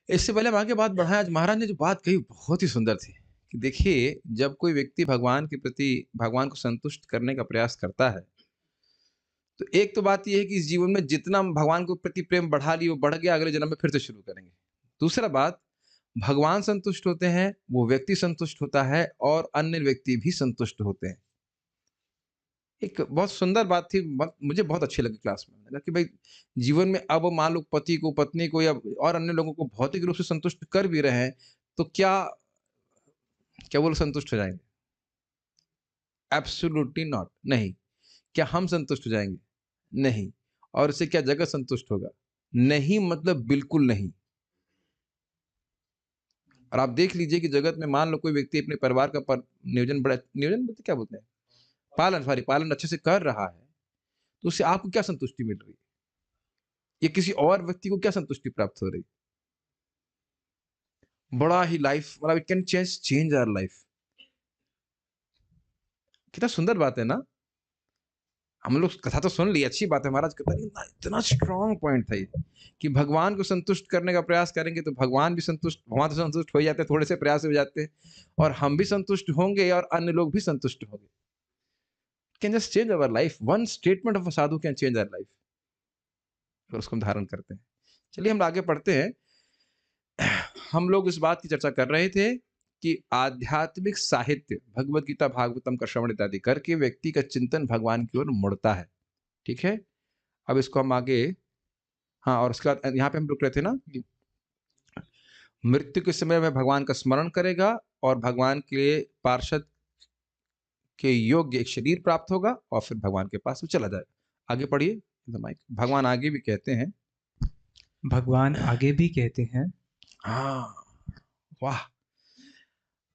इससे पहले हम आगे बात बढ़ाएँ, आज महाराज ने जो बात कही बहुत ही सुंदर थी, कि देखिए जब कोई व्यक्ति भगवान के प्रति भगवान को संतुष्ट करने का प्रयास करता है, तो एक तो बात ये है कि इस जीवन में जितना हम भगवान के प्रति प्रेम बढ़ा लिए, वो बढ़ गया, अगले जन्म में फिर से शुरू करेंगे। दूसरा बात, भगवान संतुष्ट होते हैं, वो व्यक्ति संतुष्ट होता है और अन्य व्यक्ति भी संतुष्ट होते हैं। एक बहुत सुंदर बात थी, मुझे बहुत अच्छी लगी क्लास में। मैंने कहा कि भाई जीवन में अब मान लो पति को, पत्नी को या और अन्य लोगों को भौतिक रूप से संतुष्ट कर भी रहे हैं, तो क्या क्या वो लोग संतुष्ट हो जाएँगे? एब्सोल्यूटली नॉट, नहीं। क्या हम संतुष्ट हो जाएँगे? नहीं। और इससे क्या जगत संतुष्ट होगा? नहीं मतलब बिल्कुल नहीं। और आप देख लीजिए कि जगत में मान लो कोई व्यक्ति अपने परिवार का नियोजन बोलते क्या बोलते हैं? पालन अच्छे से कर रहा है, तो उससे आपको क्या संतुष्टि मिल रही है? या किसी और व्यक्ति को क्या संतुष्टि प्राप्त हो रही है? बड़ा ही लाइफ मतलब it can change our life. कितना सुंदर बात है ना? हम लोग कथा तो सुन ली, अच्छी बात है, महाराज कथा, लेकिन इतना स्ट्रॉन्ग पॉइंट था ये, कि भगवान को संतुष्ट करने का प्रयास करेंगे तो भगवान तो संतुष्ट हो ही जाते हैं, थोड़े से प्रयास से हो जाते हैं, और हम भी संतुष्ट होंगे और अन्य लोग भी संतुष्ट होंगे। Can just change our life, one statement of a sadhu can change our life, अगर उसको हम धारण करते हैं। चलिए हम आगे पढ़ते हैं। हम लोग इस बात की चर्चा कर रहे थे कि आध्यात्मिक साहित्य, भगवत गीता, भागवतम का श्रवण इत्यादि करके व्यक्ति का चिंतन भगवान की ओर मुड़ता है। ठीक है? अब इसको हम आगे, हाँ, और उसके बाद यहाँ पे हम रुक रहे थे ना कि मृत्यु के समय में भगवान का स्मरण करेगा और भगवान के पार्षद के योग्य एक शरीर प्राप्त होगा और फिर भगवान के पास वो चला जाएगा। आगे पढ़िए माइक। भगवान आगे भी कहते हैं, भगवान आगे भी कहते हैं, हाँ, वाह!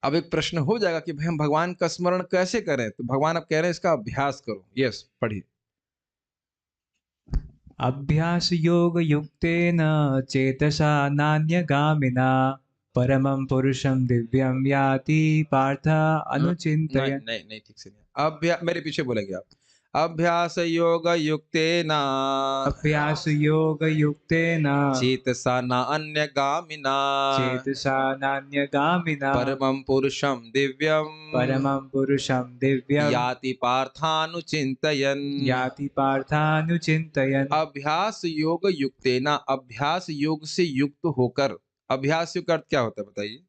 अब एक प्रश्न हो जाएगा कि भाई हम भगवान का स्मरण कैसे करें? तो भगवान अब कह रहे हैं इसका अभ्यास करो। यस, पढ़िए। अभ्यास योग युक्तेन चेतसा नान्यगामिना परमं पुरुषं दिव्यं याति पार्थ नहीं, अनुचिन्तयन्। नहीं, नहीं, ठीक से नहीं। मेरे पीछे बोलेंगे आप। अभ्यास योग युक्तेन अभ्यास योग युक्तेन चेतसा न अन्यगामिना चेतसा नान्यगामिना परमं पुरुषं दिव्यं परमं पुरुषं दिव्यं याति पार्थानुचिन्तयन्। याति पार्थानुचिन्तयन्। अभ्यास योग युक्तेना, अभ्यास योग से युक्त होकर। अभ्यास योग का अर्थ क्या होता है बताइए?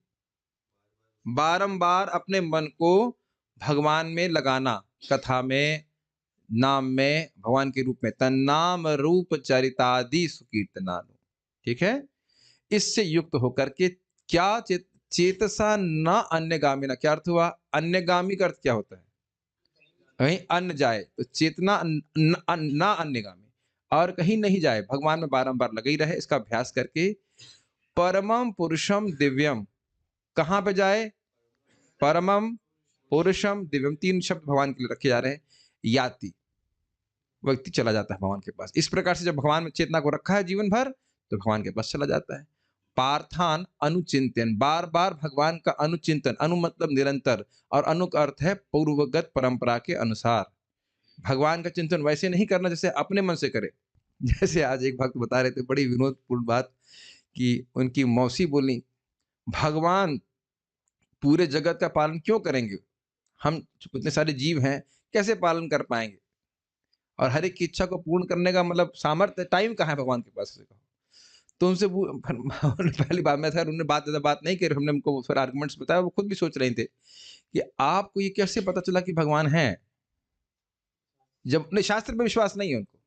बारंबार अपने मन को भगवान में लगाना, कथा में, नाम में, भगवान के रूप में, तन्नाम रूप चरितादि सुकीर्तनानु। ठीक है? इससे युक्त होकर के क्या चेतसा न अन्यगामिना, क्या अर्थ हुआ? अन्यगामी का अर्थ क्या होता है? कहीं अन्न जाए तो चेतना ना अन्यगामी, और कहीं नहीं जाए, भगवान में बारंबार लगे ही रहे, इसका अभ्यास करके परमम पुरुषम दिव्यम, कहाँ पे जाए? परमम पुरुषम दिव्यम, तीन शब्द भगवान के लिए रखे जा रहे हैं। याति, व्यक्ति चला जाता है भगवान के पास। इस प्रकार से जब भगवान में चेतना को रखा है जीवन भर, तो भगवान के पास चला जाता है। पार्थान अनुचिंतन, बार बार भगवान का अनुचिंतन, अनु मतलब निरंतर, और अनु का अर्थ है पूर्वगत परंपरा के अनुसार। भगवान का चिंतन वैसे नहीं करना जैसे अपने मन से करे। जैसे आज एक भक्त बता रहे थे, बड़ी विनोदपूर्ण बात, कि उनकी मौसी बोली, भगवान पूरे जगत का पालन क्यों करेंगे? हम इतने सारे जीव हैं, कैसे पालन कर पाएंगे? और हर एक की इच्छा को पूर्ण करने का मतलब सामर्थ्य, टाइम कहाँ है भगवान के पास? तो उनसे पहली बात मैं, सर उन्होंने बात ज़्यादा बात नहीं करी, हमने उनको फिर आर्गुमेंट्स बताया, वो खुद भी सोच रहे थे कि आपको ये कैसे पता चला कि भगवान है, जब अपने शास्त्र पे विश्वास नहीं है उनको।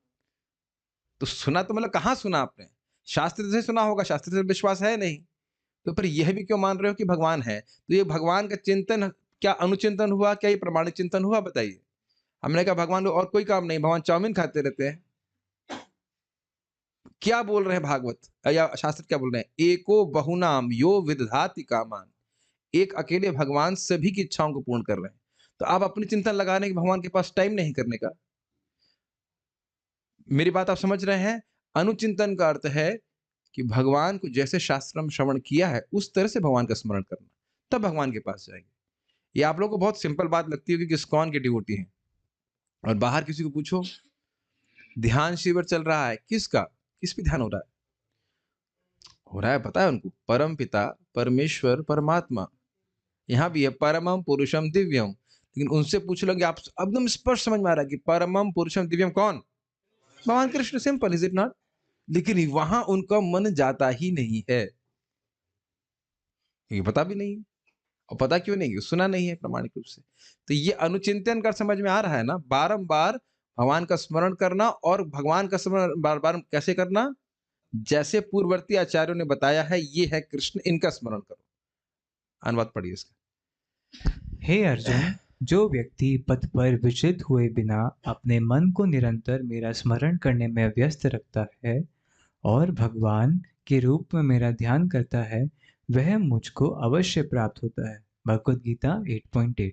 तो सुना तो मतलब कहाँ सुना आपने? शास्त्र से सुना होगा, शास्त्र से विश्वास है नहीं, तो फिर यह भी क्यों मान रहे हो कि भगवान है? तो ये भगवान का चिंतन क्या अनुचिंतन हुआ, क्या ये प्रमाणित चिंतन हुआ बताइए? हमने कहा भगवान को और कोई काम नहीं, भगवान चाउमीन खाते रहते हैं। क्या बोल रहे हैं भागवत या शास्त्र, क्या बोल रहे हैं? एको बहुनाम यो विदधाति कामान, एक अकेले भगवान सभी की इच्छाओं को पूर्ण कर रहे हैं। तो आप अपनी चिंतन लगा रहे हैं कि भगवान के पास टाइम नहीं करने का। मेरी बात आप समझ रहे हैं? अनुचिंतन का अर्थ है कि भगवान को जैसे शास्त्र में श्रवण किया है उस तरह से भगवान का स्मरण करना, तब भगवान के पास जाएंगे। ये आप लोगों को बहुत सिंपल बात लगती होगी कि इस्कॉन के डिवोटी हैं, और बाहर किसी को पूछो, ध्यान शिविर चल रहा है, किसका, किस पे ध्यान हो रहा है? हो रहा है, पता है उनको, परम पिता, परमेश्वर, परमात्मा। यहाँ भी है परमम पुरुषम दिव्यम, लेकिन उनसे पूछ लोगे आप, एकदम स्पष्ट समझ में आ रहा है कि परमम पुरुषम दिव्यम कौन? भगवान Krishna. Simple, is it not? लेकिन वहां उनका मन जाता ही नहीं है, ये पता भी नहीं है। और पता क्यों नहीं? सुना नहीं है प्रामाणिक रूप से। तो ये अनुचिंतन कर समझ में आ रहा है ना, बारंबार भगवान का स्मरण करना, और भगवान का स्मरण बार बार कैसे करना? जैसे पूर्ववर्ती आचार्यों ने बताया है, ये है कृष्ण, इनका स्मरण करो। अनुवाद पढ़िए इसका। हे अर्जुन, जो व्यक्ति पथ पर विचलित हुए बिना अपने मन को निरंतर मेरा स्मरण करने में व्यस्त रखता है और भगवान के रूप में मेरा ध्यान करता है, वह मुझको अवश्य प्राप्त होता है। भगवद गीता 8.8।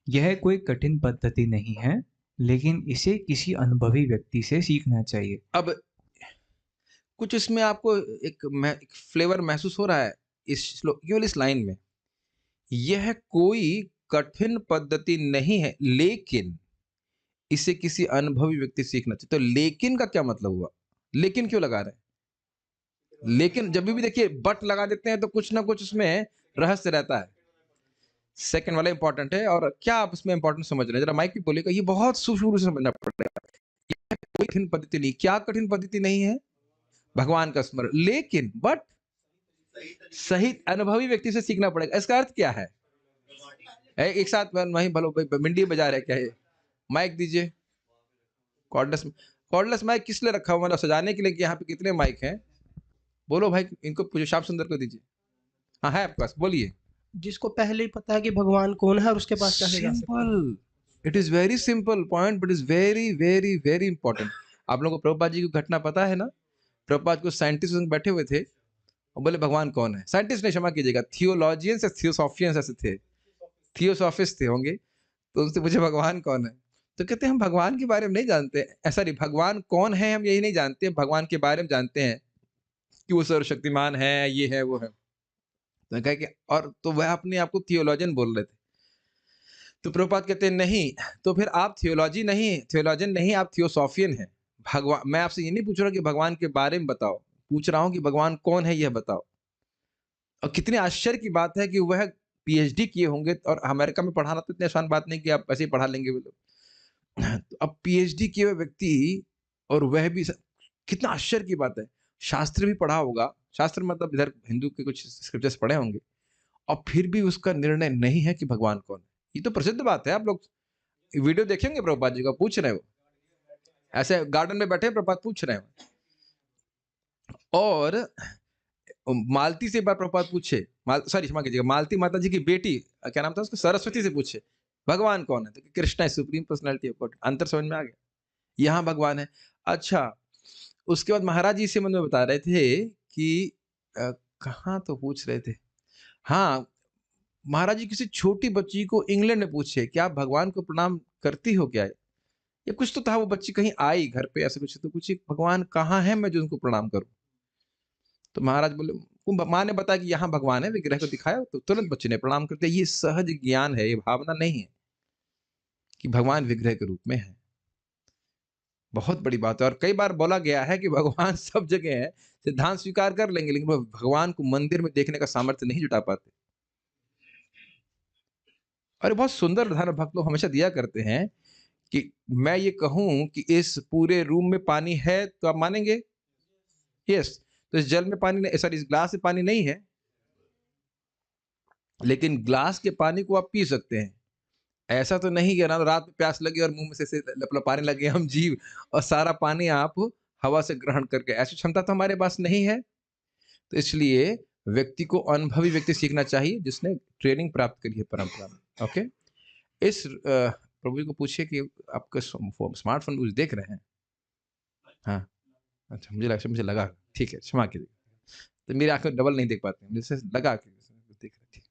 यह कोई कठिन पद्धति नहीं है, लेकिन इसे किसी अनुभवी व्यक्ति से सीखना चाहिए। अब कुछ इसमें आपको एक फ्लेवर महसूस हो रहा है इस केवल इस लाइन में, यह कोई कठिन पद्धति नहीं है, लेकिन इसे किसी अनुभवी व्यक्ति से सीखना चाहिए। तो लेकिन का क्या मतलब हुआ? लेकिन क्यों लगा रहे हैं? लेकिन जब भी देखिए बट लगा देते हैं तो कुछ ना कुछ उसमें रहस्य रहता है। सेकंड वाला इंपॉर्टेंट है, और क्या आप इसमें इंपॉर्टेंट समझ रहे हैं? जरा माइक भी बोलेगा, ये बहुत सूक्ष्म रूप से समझना पड़ेगा। कोई कठिन पद्धति नहीं, क्या कठिन पद्धति नहीं है? भगवान का स्मरण, लेकिन बट सही अनुभवी व्यक्ति से सीखना पड़ेगा। इसका अर्थ क्या है? एक साथ वहीं भलो मिंडी बजा रहे क्या है? माइक दीजिए। कॉर्डलेस, कॉर्डलेस माइक किस लिए रखा हुआ? मतलब सजाने के लिए कि यहाँ पे कितने माइक हैं? बोलो भाई, इनको पूछो, श्याम सुंदर को दीजिए। हाँ है आपके पास, बोलिए। जिसको पहले ही पता है कि भगवान कौन है और उसके पास कैसे जा सकते हैं। Simple, it is very simple point, but is very very very important. आप लोगों को प्रभुपाद जी की घटना पता है ना? प्रभुपाद को साइंटिस्ट बैठे हुए थे और बोले भगवान कौन है? साइंटिस्ट ने, क्षमा कीजिएगा, थियोलॉजियंस या थियोसॉफियंस ऐसे थे, थियोसॉफिस्ट थे होंगे। तो उनसे पूछे भगवान कौन है? तो कहते हैं हम भगवान के बारे में नहीं जानते। ऐसा नहीं, भगवान कौन है हम यही नहीं जानते, भगवान के बारे में जानते हैं कि वो सर्वशक्तिमान है, ये है, वो है। तो कहा कि, और तो वह अपने आप को थियोलॉजियन बोल रहे थे। तो प्रभुपाद कहते हैं नहीं, तो फिर आप थियोलॉजियन नहीं, आप थियोसॉफियन हैं। भगवान, मैं आपसे ये नहीं पूछ रहा कि भगवान के बारे में बताओ, पूछ रहा हूं कि भगवान कौन है यह बताओ। और कितने आश्चर्य की बात है कि वह पीएचडी किए होंगे, और अमेरिका में पढ़ाना तो इतनी आसान बात नहीं कि आप ऐसे ही पढ़ा लेंगे वो लोग। तो अब पीएचडी किए हुए व्यक्ति, और वह भी कितना आश्चर्य की बात है, शास्त्र भी पढ़ा होगा, शास्त्र मतलब इधर हिंदू के कुछ स्क्रिप्चर्स पढ़े होंगे, और फिर भी उसका निर्णय नहीं है कि भगवान कौन है। ये तो प्रसिद्ध बात है, आप लोग वीडियो देखेंगे प्रभुपाद जी का, पूछ रहे हो, ऐसे गार्डन में बैठे प्रभुपाद पूछ रहे हो, और मालती से एक बार प्रभुपाद पूछे, सॉरी क्षमा कीजिएगा, मालती माता जी की बेटी, क्या नाम था उसका, सरस्वती से पूछे भगवान कौन है? तो कृष्णा है सुप्रीम पर्सनैलिटी ऑफ गॉड। अंतर समझ में आ गया, यहाँ भगवान है। अच्छा, उसके बाद महाराज जी से मन में बता रहे थे कि कहाँ तो पूछ रहे थे, हाँ, महाराज जी किसी छोटी बच्ची को इंग्लैंड में पूछे कि आप भगवान को प्रणाम करती हो क्या? ये कुछ तो था, वो बच्ची कहीं आई घर पे ऐसे कुछ, तो पूछी भगवान कहाँ है मैं जो उनको प्रणाम करूं? तो महाराज बोले, माँ ने बताया कि यहाँ भगवान है, विग्रह को दिखाया, तो तुरंत बच्चे ने प्रणाम कर दिया। ये सहज ज्ञान है, ये भावना नहीं है कि भगवान विग्रह के रूप में है। बहुत बड़ी बात है, और कई बार बोला गया है कि भगवान सब जगह है, सिद्धांत स्वीकार कर लेंगे, लेकिन वो भगवान को मंदिर में देखने का सामर्थ्य नहीं जुटा पाते। और बहुत सुंदर उदाहरण भक्त लोग हमेशा दिया करते हैं कि मैं ये कहूं कि इस पूरे रूम में पानी है, तो आप मानेंगे? यस। तो इस जल में पानी नहीं, सॉरी, इस ग्लास में पानी नहीं है, लेकिन ग्लास के पानी को आप पी सकते हैं। ऐसा तो नहीं कि ना रात में प्यास लगी और मुंह में से लपलपाने लगे हम जीव, और सारा पानी आप हवा से ग्रहण करके, ऐसी क्षमता तो हमारे पास नहीं है। तो इसलिए व्यक्ति को अनुभवी व्यक्ति सीखना चाहिए जिसने ट्रेनिंग प्राप्त करी है परंपरा में। ओके, इस प्रभु जी को पूछिए कि आपका स्मार्टफोन कुछ देख रहे हैं? हाँ, अच्छा, मुझे लगा, ठीक है, क्षमा कीजिए, तो मेरी आंखें डबल नहीं देख पाते, मुझे लगा कि देख रहे। ठीक,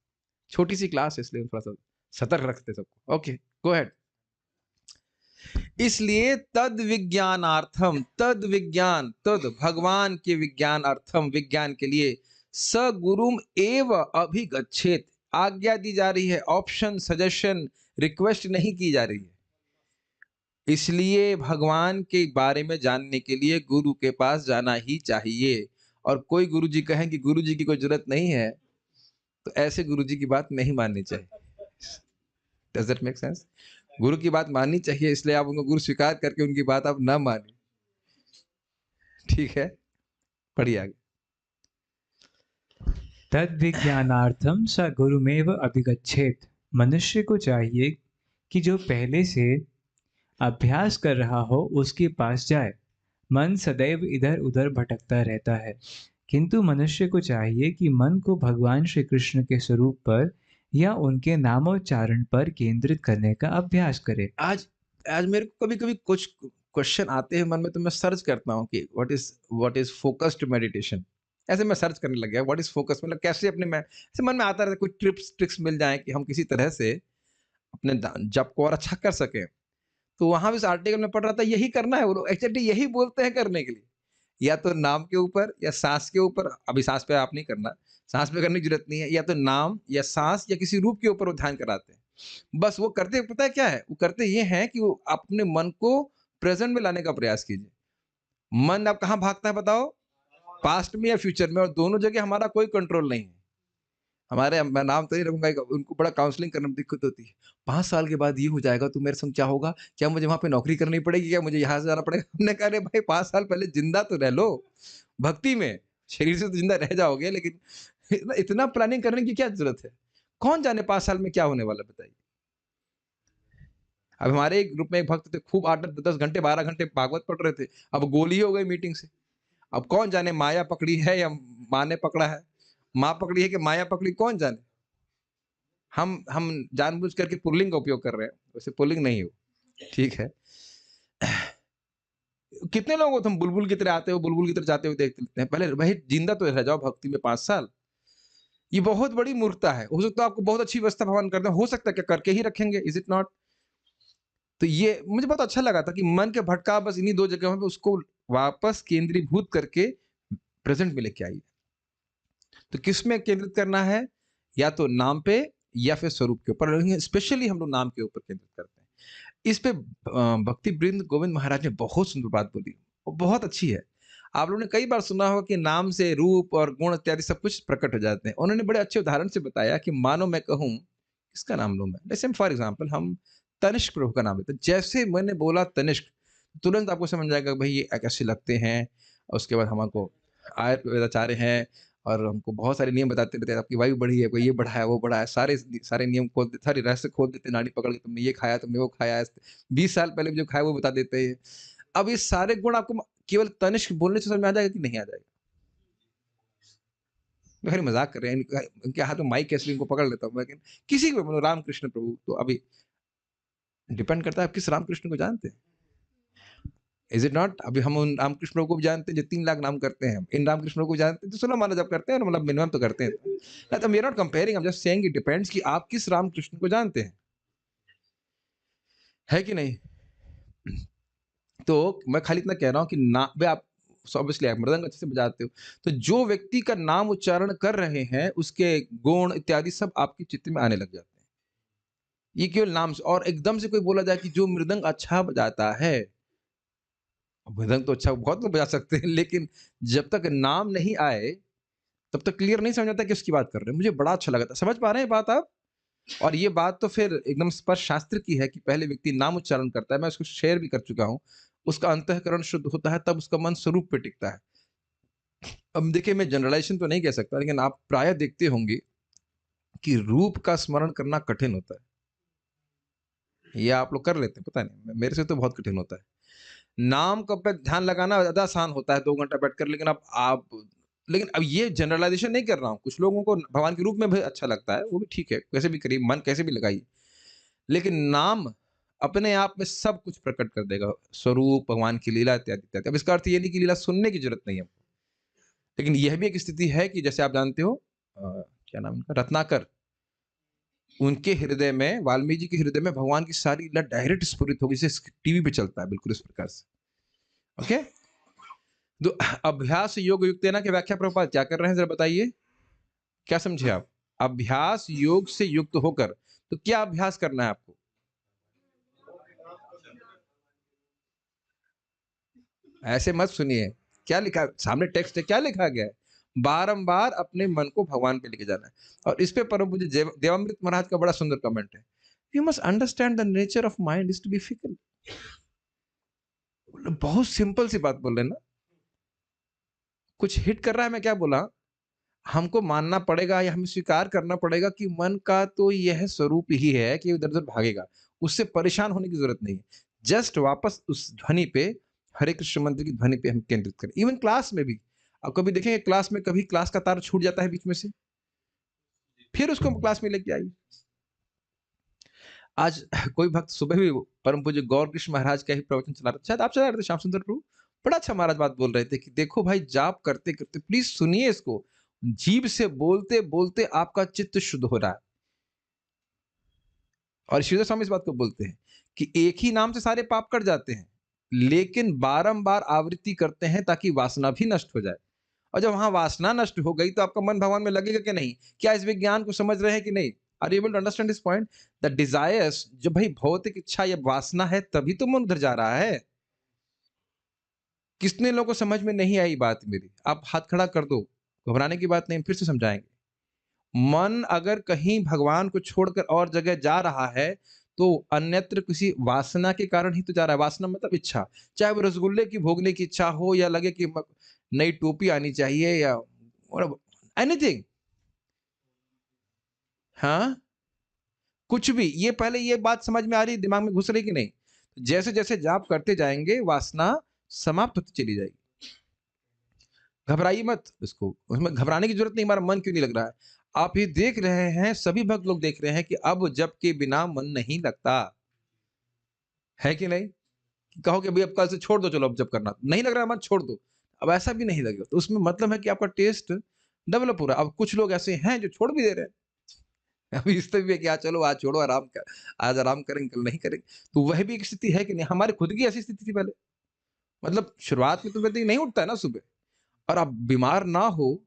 छोटी सी क्लास है इसलिए थोड़ा सा सतर्क रखते सबको। Okay, go ahead. इसलिए तद विज्ञानार्थम, तद विज्ञान, तद भगवान के विज्ञानार्थम, विज्ञान के लिए स गुरुम एव अभिगच्छेत, आज्ञा दी जा रही है, ऑप्शन, सजेशन, रिक्वेस्ट नहीं की जा रही है। इसलिए भगवान के बारे में जानने के लिए गुरु के पास जाना ही चाहिए। और कोई गुरुजी कहें कि गुरुजी की कोई जरूरत नहीं है, तो ऐसे गुरुजी की बात नहीं माननी चाहिए। Does that make sense? गुरु की बात माननी चाहिए, इसलिए आप उनको गुरु स्वीकार करके उनकी बात आप ना माने। ठीक है, पढ़िए आगे। तद विज्ञानार्थम स गुरुमेव अभिगच्छेत। मनुष्य को चाहिए कि जो पहले से अभ्यास कर रहा हो उसके पास जाए। मन सदैव इधर उधर भटकता रहता है, किंतु मनुष्य को चाहिए कि मन को भगवान श्री कृष्ण के स्वरूप पर या उनके नामोच्चारण पर केंद्रित करने का अभ्यास करे। आज आज मेरे को कभी-कभी कुछ क्वेश्चन आते हैं मन में, तो मैं सर्च करता हूँ कि व्हाट इज फोकस्ड मेडिटेशन। ऐसे मैं सर्च करने लग गया, व्हाट इज फोकस, मतलब कैसे अपने में ऐसे मन में आता रहता है कुछ टिप्स ट्रिक्स मिल जाए कि हम किसी तरह से अपने जप को और अच्छा कर सकें। तो वहां भी इस आर्टिकल में पढ़ रहा था, यही करना है, वो लोग एक्चुअली यही बोलते हैं करने के लिए। या तो नाम के ऊपर या सांस के ऊपर, अभी सांस पे आप नहीं करना, सांस पे करने की जरूरत नहीं है, या तो नाम या सांस या किसी रूप के ऊपर वो ध्यान कराते हैं। बस वो करते पता है क्या है, वो करते ये हैं कि वो अपने मन को प्रेजेंट में लाने का प्रयास कीजिए। मन अब कहाँ भागता है बताओ, पास्ट में या फ्यूचर में, और दोनों जगह हमारा कोई कंट्रोल नहीं है। हमारे, मैं नाम तो नहीं रखूंगा, उनको बड़ा काउंसलिंग करने में दिक्कत होती है। 5 साल के बाद ये हो जाएगा तो मेरे संग क्या होगा, क्या मुझे वहां पे नौकरी करनी पड़ेगी, क्या मुझे यहाँ से जाना पड़ेगा। हमने कहा अरे भाई 5 साल पहले जिंदा तो रह लो भक्ति में, शरीर से तो जिंदा रह जाओगे, लेकिन इतना प्लानिंग करने की क्या जरूरत है। कौन जाने 5 साल में क्या होने वाला, बताइए। अब हमारे एक ग्रुप में एक भक्त थे, खूब 8-10 घंटे 12 घंटे भागवत पढ़ रहे थे, अब गोली हो गई मीटिंग से। अब कौन जाने माया पकड़ी है या माँ ने पकड़ा है, माँ पकड़ी है कि माया पकड़ी, कौन जाने। हम जानबूझ करके पुल्लिंग का उपयोग कर रहे हैं, वैसे पुल्लिंग नहीं हो। ठीक है। कितने लोगों को तुम बुलबुल की तरह आते हो, बुलबुल की तरह जाते हुए देखते हैं, पहले भाई जिंदा तो रह जाओ भक्ति में 5 साल। ये बहुत बड़ी मूर्खता है। हो सकता है आपको बहुत अच्छी व्यवस्था भगवान करते हैं, हो सकता है क्या करके ही रखेंगे, इज इट नॉट। तो ये मुझे बहुत अच्छा लगा था कि मन के भटका बस इन्हीं 2 जगहों पे उसको वापस केंद्रीभूत करके प्रेजेंट में लेके आइए। तो किस में केंद्रित करना है, या तो नाम पे या फिर स्वरूप के ऊपर। स्पेशली हम लोग नाम के ऊपर केंद्रित करते हैं। इस पे भक्ति वृंद गोविंद महाराज ने बहुत सुंदर बात बोली और बहुत अच्छी है। आप लोगों ने कई बार सुना होगा कि नाम से रूप और गुण इत्यादि सब कुछ प्रकट हो जाते हैं। उन्होंने बड़े अच्छे उदाहरण से बताया कि मानो मैं कहूं, किसका नाम लूं मैं, जैसे फॉर एग्जाम्पल हम तनिष्क प्रभु का नाम लेते हैं। जैसे मैंने बोला तनिष्क, तुरंत आपको समझ जाएगा भाई ये कैसे लगते हैं। और उसके बाद हमको आचार्य हैं और हमको बहुत सारे नियम बताते रहते हैं, आपकी वायु बढ़ी है, कोई ये बढ़ा है, वो बढ़ा है, सारे सारे नियम खोल देते, सारे रहस्य खोल देते, नाड़ी पकड़ के तुमने ये खाया, तुमने वो खाया, 20 साल पहले भी जो खाया वो बता देते हैं। अब ये सारे गुण आपको केवल तनिष्क बोलने से समझ में आ जाएगा कि नहीं आ जाएगा। मैं खाली मजाक कर रहे हैं, इनके हाथ में माइक कैसे इनको पकड़ लेता हूँ, लेकिन किसी को बोलो रामकृष्ण प्रभु, तो अभी डिपेंड करता है आप किस रामकृष्ण को जानते हैं। Is it not. अभी हम उन रामकृष्ण प्रभु को भी जानते हैं जो 3 लाख नाम करते हैं, इन रामकृष्ण प्रभु को जानते हैं जो 16 माला जब करते हैं, मतलब मिनिमम तो करते हैं ना। तो we are not comparing, I am just saying it depends कि आप किस रामकृष्ण को जानते हैं, है कि नहीं। तो मैं खाली इतना कह रहा हूँ कि ना भाई आप ऑब्वियसली आप मृदंग अच्छे से बजाते हो, तो जो व्यक्ति का नाम उच्चारण कर रहे हैं उसके गुण इत्यादि सब आपके चित्त में आने लग जाते हैं। ये केवल नाम से, और एकदम से कोई बोला जाए कि जो मृदंग अच्छा बजाता है, मृदंग तो अच्छा बहुत लोग बजा सकते हैं, लेकिन जब तक नाम नहीं आए तब तक क्लियर नहीं समझ आता किसकी बात कर रहे हैं। मुझे बड़ा अच्छा लगा था, समझ पा रहे हैं बात आप। और ये बात तो फिर एकदम स्पष्ट शास्त्र की है कि पहले व्यक्ति नाम उच्चारण करता है, मैं उसको शेयर भी कर चुका हूँ। उसका अंतःकरण शुद्ध होता है, तब उसका मन स्वरूप पे टिकता है। अब देखिए मैं जनरलाइजेशन तो नहीं कह सकता, लेकिन आप प्राय देखते होंगे कि रूप का स्मरण करना कठिन होता है। ये आप लोग कर लेते हैं, पता नहीं, मेरे से तो बहुत कठिन होता है। नाम का पे ध्यान लगाना ज्यादा आसान होता है 2 घंटा बैठकर, लेकिन अब ये जनरलाइजेशन नहीं कर रहा हूँ। कुछ लोगों को भगवान के रूप में भी अच्छा लगता है, वो भी ठीक है, कैसे भी करिए, मन कैसे भी लगाइए, लेकिन नाम अपने आप में सब कुछ प्रकट कर देगा, स्वरूप, भगवान की लीला इत्यादि इत्यादि। अब इसका अर्थ ये नहीं कि लीला सुनने की जरूरत नहीं है, लेकिन यह भी एक स्थिति है कि जैसे आप जानते हो क्या नाम इनका, रत्नाकर, उनके हृदय में, वाल्मीकि जी के हृदय में भगवान की सारी लीला डायरेक्ट स्फुरित होगी, जैसे टीवी पे चलता है, बिल्कुल इस प्रकार से। ओके। तो अभ्यास योग युक्तेना की व्याख्या प्रभुपाद क्या कर रहे हैं, जरा बताइए, क्या समझे आप। अभ्यास योग से युक्त होकर, तो क्या अभ्यास करना है आपको। ऐसे मत सुनिए, क्या लिखा है सामने, टेक्स्ट है, क्या लिखा गया है? बारंबार अपने मन को भगवान पे लेके जाना है। और इस पे परम पूज्य देवामृत महाराज का बड़ा सुंदर कमेंट है, you must understand the nature of mind is to be fickle. बहुत सिंपल सी बात बोल रहे हैं ना, कुछ हिट कर रहा है, मैं क्या बोला, हमको मानना पड़ेगा या हमें स्वीकार करना पड़ेगा कि मन का तो यह स्वरूप ही है कि इधर उधर भागेगा, उससे परेशान होने की जरूरत नहीं है। जस्ट वापस उस ध्वनि पे, हरे कृष्ण मंत्र की ध्वनि पे हम केंद्रित करें। इवन क्लास में भी आप कभी देखेंगे, क्लास में कभी क्लास का तार छूट जाता है बीच में से, फिर उसको क्लास में लेके आइए। आज कोई भक्त सुबह भी परम पूज्य गौर कृष्ण महाराज का ही प्रवचन चला रहा था, शायद आप चला रहे थे, श्याम सुंदर प्रभु, बड़ा अच्छा महाराज बात बोल रहे थे कि देखो भाई, जाप करते करते प्लीज सुनिए इसको, जीभ से बोलते बोलते आपका चित्त शुद्ध हो रहा है। और श्रीधर स्वामी इस बात को बोलते हैं कि एक ही नाम से सारे पाप कट जाते हैं, लेकिन बारंबार आवृत्ति करते हैं ताकि वासना भी नष्ट हो जाए। और जब वहां वासना नष्ट हो गई तो आपका मन भगवान में लगेगा कि नहीं? क्या इस विज्ञान को समझ रहे हैं कि नहीं? Are you able to understand this point? The desires, जब भाई भौतिक इच्छा या वासना है तभी तो मन उधर जा रहा है। कितने लोगों को समझ में नहीं आई बात मेरी? आप हाथ खड़ा कर दो, घबराने की बात नहीं, फिर से समझाएंगे। मन अगर कहीं भगवान को छोड़कर और जगह जा रहा है तो अन्यत्र किसी वासना के कारण ही तो जा रहा है। वासना मतलब इच्छा, चाहे वो रसगुल्ले की भोगने की इच्छा हो, या लगे कि नई टोपी आनी चाहिए, या एनीथिंग, हाँ, कुछ भी। ये पहले ये बात समझ में आ रही, दिमाग में घुस रही कि नहीं? जैसे जैसे जाप करते जाएंगे वासना समाप्त होती चली जाएगी। घबराइए मत, इसको उसमें घबराने की जरूरत नहीं। हमारा मन क्यों नहीं लग रहा है? आप ये देख रहे हैं, सभी भक्त लोग देख रहे हैं कि अब जप के बिना मन नहीं लगता है कि नहीं? कहो कि भाई अब कल से छोड़ दो, चलो अब जब करना नहीं लग रहा है मन, छोड़ दो, अब ऐसा भी नहीं लगेगा, तो उसमें मतलब है कि आपका टेस्ट डेवलप हो रहा है। अब कुछ लोग ऐसे हैं जो छोड़ भी दे रहे हैं, अभी इस तरह भी है कि आज चलो, आज छोड़ो, आराम कर, आज आराम करेंगे, कल नहीं करेंगे। तो वह भी एक स्थिति है कि नहीं? हमारी खुद की ऐसी स्थिति थी पहले, मतलब शुरुआत में तो व्यक्ति नहीं उठता है ना सुबह, और आप बीमार ना हो,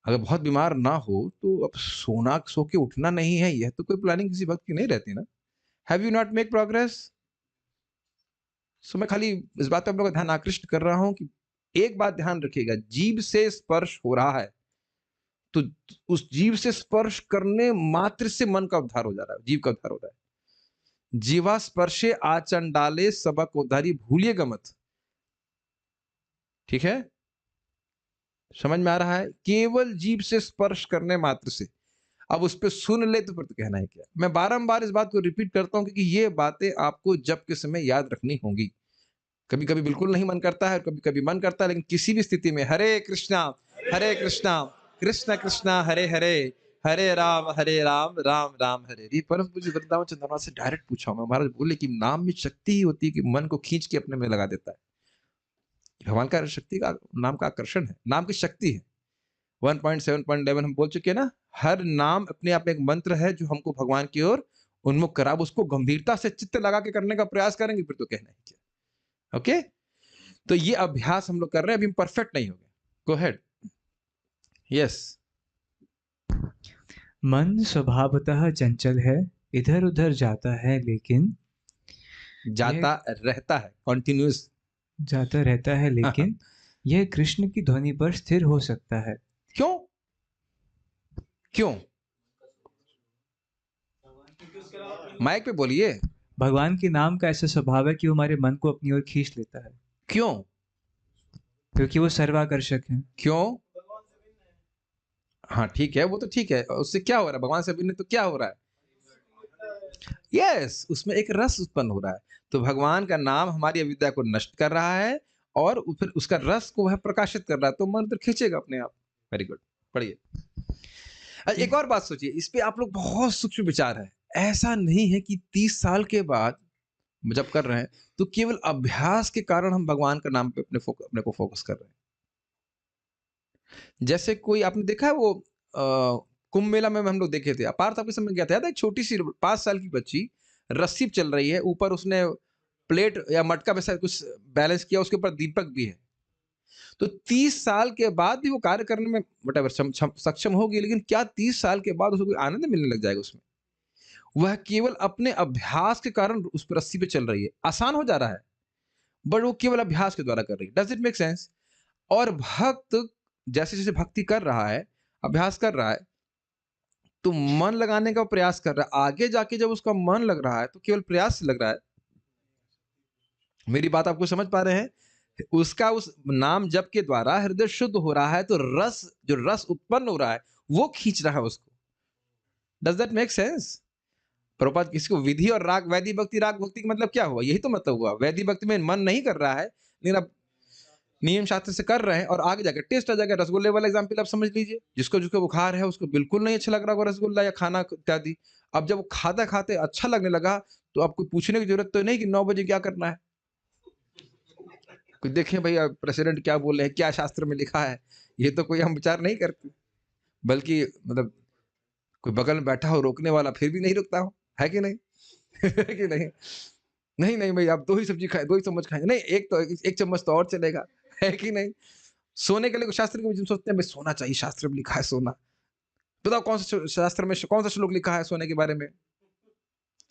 अगर बहुत बीमार ना हो तो अब सोना, सो के उठना नहीं है, यह तो कोई प्लानिंग किसी वक्त की नहीं रहती ना। Have you not make progress? So मैं खाली इस बात पर आप लोगों का ध्यान आकृष्ट कर रहा हूं कि एक बात ध्यान रखिएगा, जीभ से स्पर्श हो रहा है तो उस जीभ से स्पर्श करने मात्र से मन का उद्धार हो जा रहा है, जीव का उद्धार हो रहा है। जीवा स्पर्शे आचंडाले सबक उद्धारी, भूलिएगा मत, ठीक है? समझ में आ रहा है? केवल जीभ से स्पर्श करने मात्र से, अब उस पर सुन ले तो फिर तो कहना है क्या। मैं बारंबार इस बात को रिपीट करता हूं क्योंकि ये बातें आपको जब के समय याद रखनी होंगी। कभी कभी बिल्कुल नहीं मन करता है, कभी कभी मन करता है, लेकिन किसी भी स्थिति में हरे कृष्णा कृष्ण कृष्णा हरे हरे, हरे राम राम राम हरे। ये परम पूज्य वृंदावन चंद्रमा से डायरेक्ट पूछा मैं, महाराज बोले कि नाम में शक्ति ही होती है कि मन को खींच के अपने में लगा देता है। भगवान का शक्ति का नाम का आकर्षण है, नाम की शक्ति है। 1.7.11 हम बोल चुके हैं ना, हर नाम अपने आप में एक मंत्र है जो हमको भगवान की ओर उन्मुख करा। उसको गंभीरता से चित्त लगा के करने का प्रयास करेंगे फिर तो कहना है क्या। ओके, तो ये अभ्यास हम लोग कर रहे हैं, अभी हम परफेक्ट नहीं हो गए। गो हेड। यस। मन स्वभावतः चंचल है, इधर उधर जाता है, लेकिन जाता रहता है, कॉन्टिन्यूस जाता रहता है, लेकिन यह कृष्ण की ध्वनि पर स्थिर हो सकता है। क्यों? क्यों? माइक पे बोलिए। भगवान के नाम का ऐसा स्वभाव है कि वो हमारे मन को अपनी ओर खींच लेता है, क्यों? क्योंकि वो सर्वाकर्षक है। क्यों? हाँ ठीक है, वो तो ठीक है, उससे क्या हो रहा है? भगवान से भिन्न तो क्या हो रहा है? यस, उसमें एक रस उत्पन्न हो रहा है। तो भगवान का नाम हमारी अविद्या को नष्ट कर रहा है और फिर उसका रस को वह प्रकाशित कर रहा है, तो मन तो खींचेगा अपने आप। वेरी गुड, पढ़िए। एक और बात सोचिए, इस पे आप लोग बहुत सूक्ष्म विचार है। ऐसा नहीं है कि 30 साल के बाद जब कर रहे हैं तो केवल अभ्यास के कारण हम भगवान का नाम पे अपने को फोकस कर रहे हैं। जैसे कोई आपने देखा है वो कुंभ मेला में हम लोग देखे थे, अपार आपके समय गया था, याद है? एक छोटी सी 5 साल की बच्ची रस्सी चल रही है, ऊपर उसने प्लेट या मटका वैसा कुछ बैलेंस किया, उसके ऊपर दीपक भी है। तो 30 साल के बाद भी वो कार्य करने में वटेवर सक्षम होगी, लेकिन क्या 30 साल के बाद उसको कोई आनंद मिलने लग जाएगा उसमें? वह केवल अपने अभ्यास के कारण उस पर रस्सी पे चल रही है। आसान हो जा रहा है, बट वो केवल अभ्यास के द्वारा कर रही है। Does it make sense? और भक्त जैसे जैसे भक्ति कर रहा है, अभ्यास कर रहा है, तो मन लगाने का प्रयास कर रहा है। आगे जाके जब उसका मन लग रहा है तो केवल प्रयास से लग रहा है। मेरी बात आपको समझ पा रहे हैं? उसका उस नाम जप के द्वारा हृदय शुद्ध हो रहा है, तो रस, जो रस उत्पन्न हो रहा है वो खींच रहा है उसको। Does that make sense? Prabhupada किसी को विधि और राग, वैदिक भक्ति राग भक्ति का मतलब क्या हुआ? यही तो मतलब हुआ। वैदिक भक्ति में मन नहीं कर रहा है, लेकिन आप नियम शास्त्र से कर रहे हैं और आगे जाकर टेस्ट आ जाएगा। रसगुल्ले वाला एग्जाम्पल आप समझ लीजिए, जिसको जिसको बुखार है उसको बिल्कुल नहीं अच्छा लग रहा होगा रसगुल्ला या खाना इत्यादि। अब जब वो खाते खाते अच्छा लगने लगा, तो आपको पूछने की जरूरत तो नहीं कि 9 बजे क्या करना है। कोई देखें भैया प्रेसिडेंट क्या बोल रहे हैं, क्या शास्त्र में लिखा है, ये तो कोई हम विचार नहीं करते। बल्कि मतलब कोई बगल में बैठा हो रोकने वाला, फिर भी नहीं रुकता हो, है कि नहीं? है कि नहीं? नहीं नहीं भाई, आप 2 ही सब्जी खाए, 2 ही चम्मच खाए, नहीं एक चम्मच तो और चलेगा, है कि नहीं? सोने के लिए शास्त्र के सोचते हैं भाई सोना चाहिए, शास्त्र में लिखा है सोना। बताओ कौन सा शास्त्र में कौन सा श्लोक लिखा है सोने के बारे में?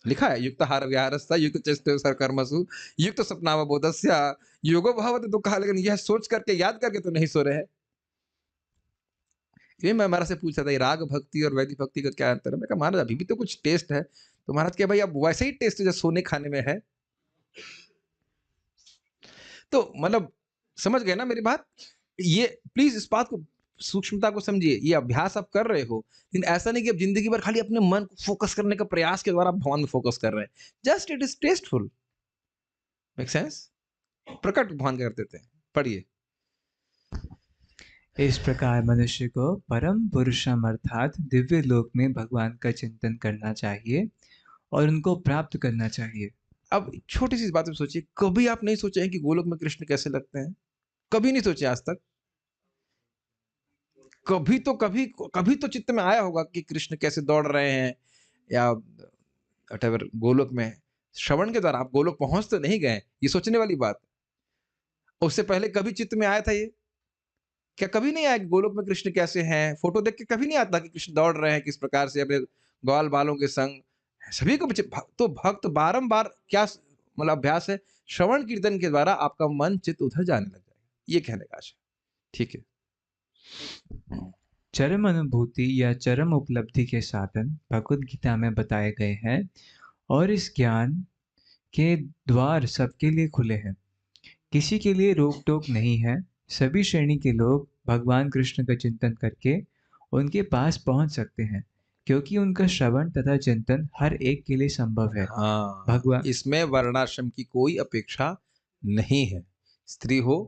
लिखा है युक्ताहार विहारस्था युक्त चेष्टो कर्मसु युक्त स्वप्नावबोधस्य योगो भवति दुःखः। लेकिन यह सोच करके याद करके तो नहीं सो रहे हैं। ये मैं महाराज से पूछ रहा था, ये राग भक्ति और वैदिक भक्ति का क्या अंतर है? मैं कहा महाराज अभी भी तो कुछ टेस्ट है। तो महाराज क्या भाई अब वैसे ही टेस्ट जो सोने खाने में है। तो मतलब समझ गए ना मेरी बात? ये प्लीज इस बात को, सूक्ष्मता को समझिए। ये अभ्यास आप कर रहे हो, लेकिन ऐसा नहीं कि आप जिंदगी भर खाली अपने मन को फोकस करने का प्रयास के द्वारा भगवान में फोकस कर रहे हैं। Just it is tasteful. Make sense? प्रकट भगवान कर देते हैं। पढ़िए। इस प्रकार मनुष्य को परम पुरुषम अर्थात दिव्य लोक में भगवान का चिंतन करना चाहिए और उनको प्राप्त करना चाहिए। अब छोटी सी बात में सोचिए, कभी आप नहीं सोचे हैं कि गोलोक में कृष्ण कैसे लगते हैं? कभी नहीं सोचे आज तक? कभी तो चित्त में आया होगा कि कृष्ण कैसे दौड़ रहे हैं या whatever, गोलोक में श्रवण के द्वारा आप गोलोक पहुंच तो नहीं गए, ये सोचने वाली बात। उससे पहले कभी चित्त में आया था ये? क्या कभी नहीं आया कि गोलोक में कृष्ण कैसे हैं? फोटो देख के कभी नहीं आता कि कृष्ण दौड़ रहे हैं किस प्रकार से अपने ग्वाल बालों के संग? सभी को तो भक्त बारंबार क्या मतलब अभ्यास है, श्रवण कीर्तन के द्वारा आपका मन चित्त उधर जाने लग जाएगा। ये कहने का आशय। ठीक है। चरम अनुभूति या चरम उपलब्धि के साधन भगवत गीता में बताए गए हैं और इस ज्ञान के द्वार सबके लिए खुले हैं। किसी के लिए रोक टोक नहीं है। सभी श्रेणी के लोग भगवान कृष्ण का चिंतन करके उनके पास पहुंच सकते हैं, क्योंकि उनका श्रवण तथा चिंतन हर एक के लिए संभव है। हाँ, भगवान इसमें वर्णाश्रम की कोई अपेक्षा नहीं है। स्त्री हो,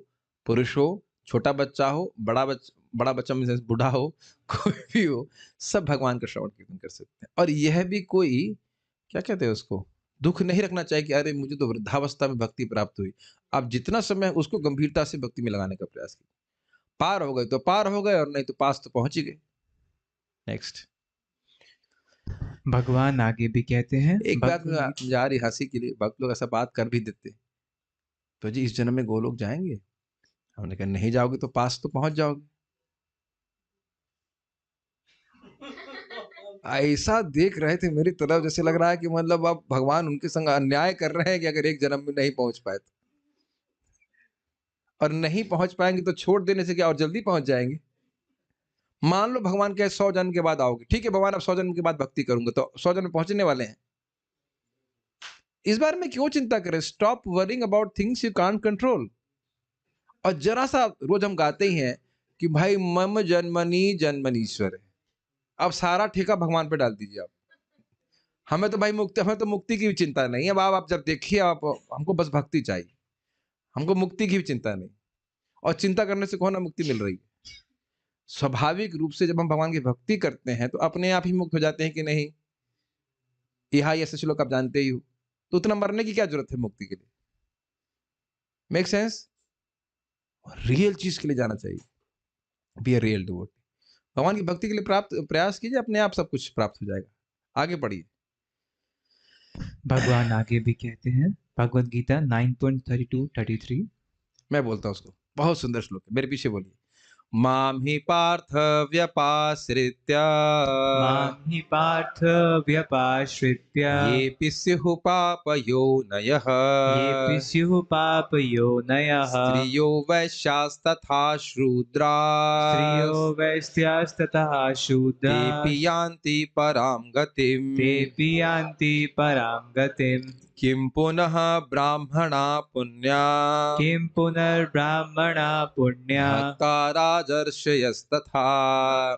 पुरुष हो, छोटा बच्चा हो, बड़ा बच्चा मीन्स बूढ़ा हो, कोई भी हो, सब भगवान का श्रवण कीर्तन कर सकते हैं। और यह भी कोई क्या कहते हैं उसको, दुख नहीं रखना चाहिए कि अरे मुझे तो वृद्धावस्था में भक्ति प्राप्त हुई। आप जितना समय उसको गंभीरता से भक्ति में लगाने का प्रयास कीजिए। पार हो गए तो पार हो गए, और नहीं तो पास तो पहुंच ही गए। नेक्स्ट। भगवान आगे भी कहते हैं, एक बात भगवद जा रही हंसी के लिए, भक्त लोग ऐसा बात कर भी देते, तो जी इस जन्म में गोलोक जाएंगे? हमने कहा नहीं जाओगे तो पास तो पहुंच जाओगे। ऐसा देख रहे थे मेरी तरफ, जैसे लग रहा है कि मतलब अब भगवान उनके संग अन्याय कर रहे हैं कि अगर एक जन्म में नहीं पहुंच पाए तो। और नहीं पहुंच पाएंगे तो छोड़ देने से क्या, और जल्दी पहुंच जाएंगे। मान लो भगवान के 100 जन्म के बाद आओगे, ठीक है भगवान अब 100 जन्म के बाद भक्ति करूंगा, तो 100 जन्म में पहुंचने वाले हैं। इस बारे में क्यों चिंता करें? Stop worrying about things you can't control. और जरा सा रोज हम गाते ही हैं कि भाई मम जन्मनी जन्मनीश्वर है। अब सारा ठेका भगवान पे डाल दीजिए आप। हमें तो भाई मुक्ति की भी चिंता नहीं है। अब आप जब देखिए, आप हमको बस भक्ति चाहिए, हमको मुक्ति की भी चिंता नहीं। और चिंता करने से कौन ना मुक्ति मिल रही है। स्वाभाविक रूप से जब हम भगवान की भक्ति करते हैं तो अपने आप ही मुक्त हो जाते हैं कि नहीं? यहाँ ऐसे श्लोक आप जानते ही हो, तो उतना मरने की क्या जरूरत है मुक्ति के लिए? Make sense? रियल चीज के लिए जाना चाहिए। Be a real devotee. भगवान की भक्ति के लिए प्राप्त प्रयास कीजिए, अपने आप सब कुछ प्राप्त हो जाएगा। आगे पढ़िए। भगवान आगे भी कहते हैं, भगवद गीता 9.32-33। मैं बोलता हूँ उसको, बहुत सुंदर श्लोक है, मेरे पीछे बोलिए। मां हि पार्थ व्यपाश्रित्य मां हि पार्थ व्यपाश्रित्य येऽपि स्युः पापयोनयः येऽपि स्युः पापयोनयः स्त्रियो वैश्यास्तथा शूद्रा स्त्रियो वैश्यास्ततः शूद्रा तेऽपि यान्ति परां गतिम् तेऽपि यान्ति परां गतिम् किं पुनः ब्राह्मणा पुण्या किं पुनर्ब्राह्मणा पुण्या भक्ता राजर्षयस्तथा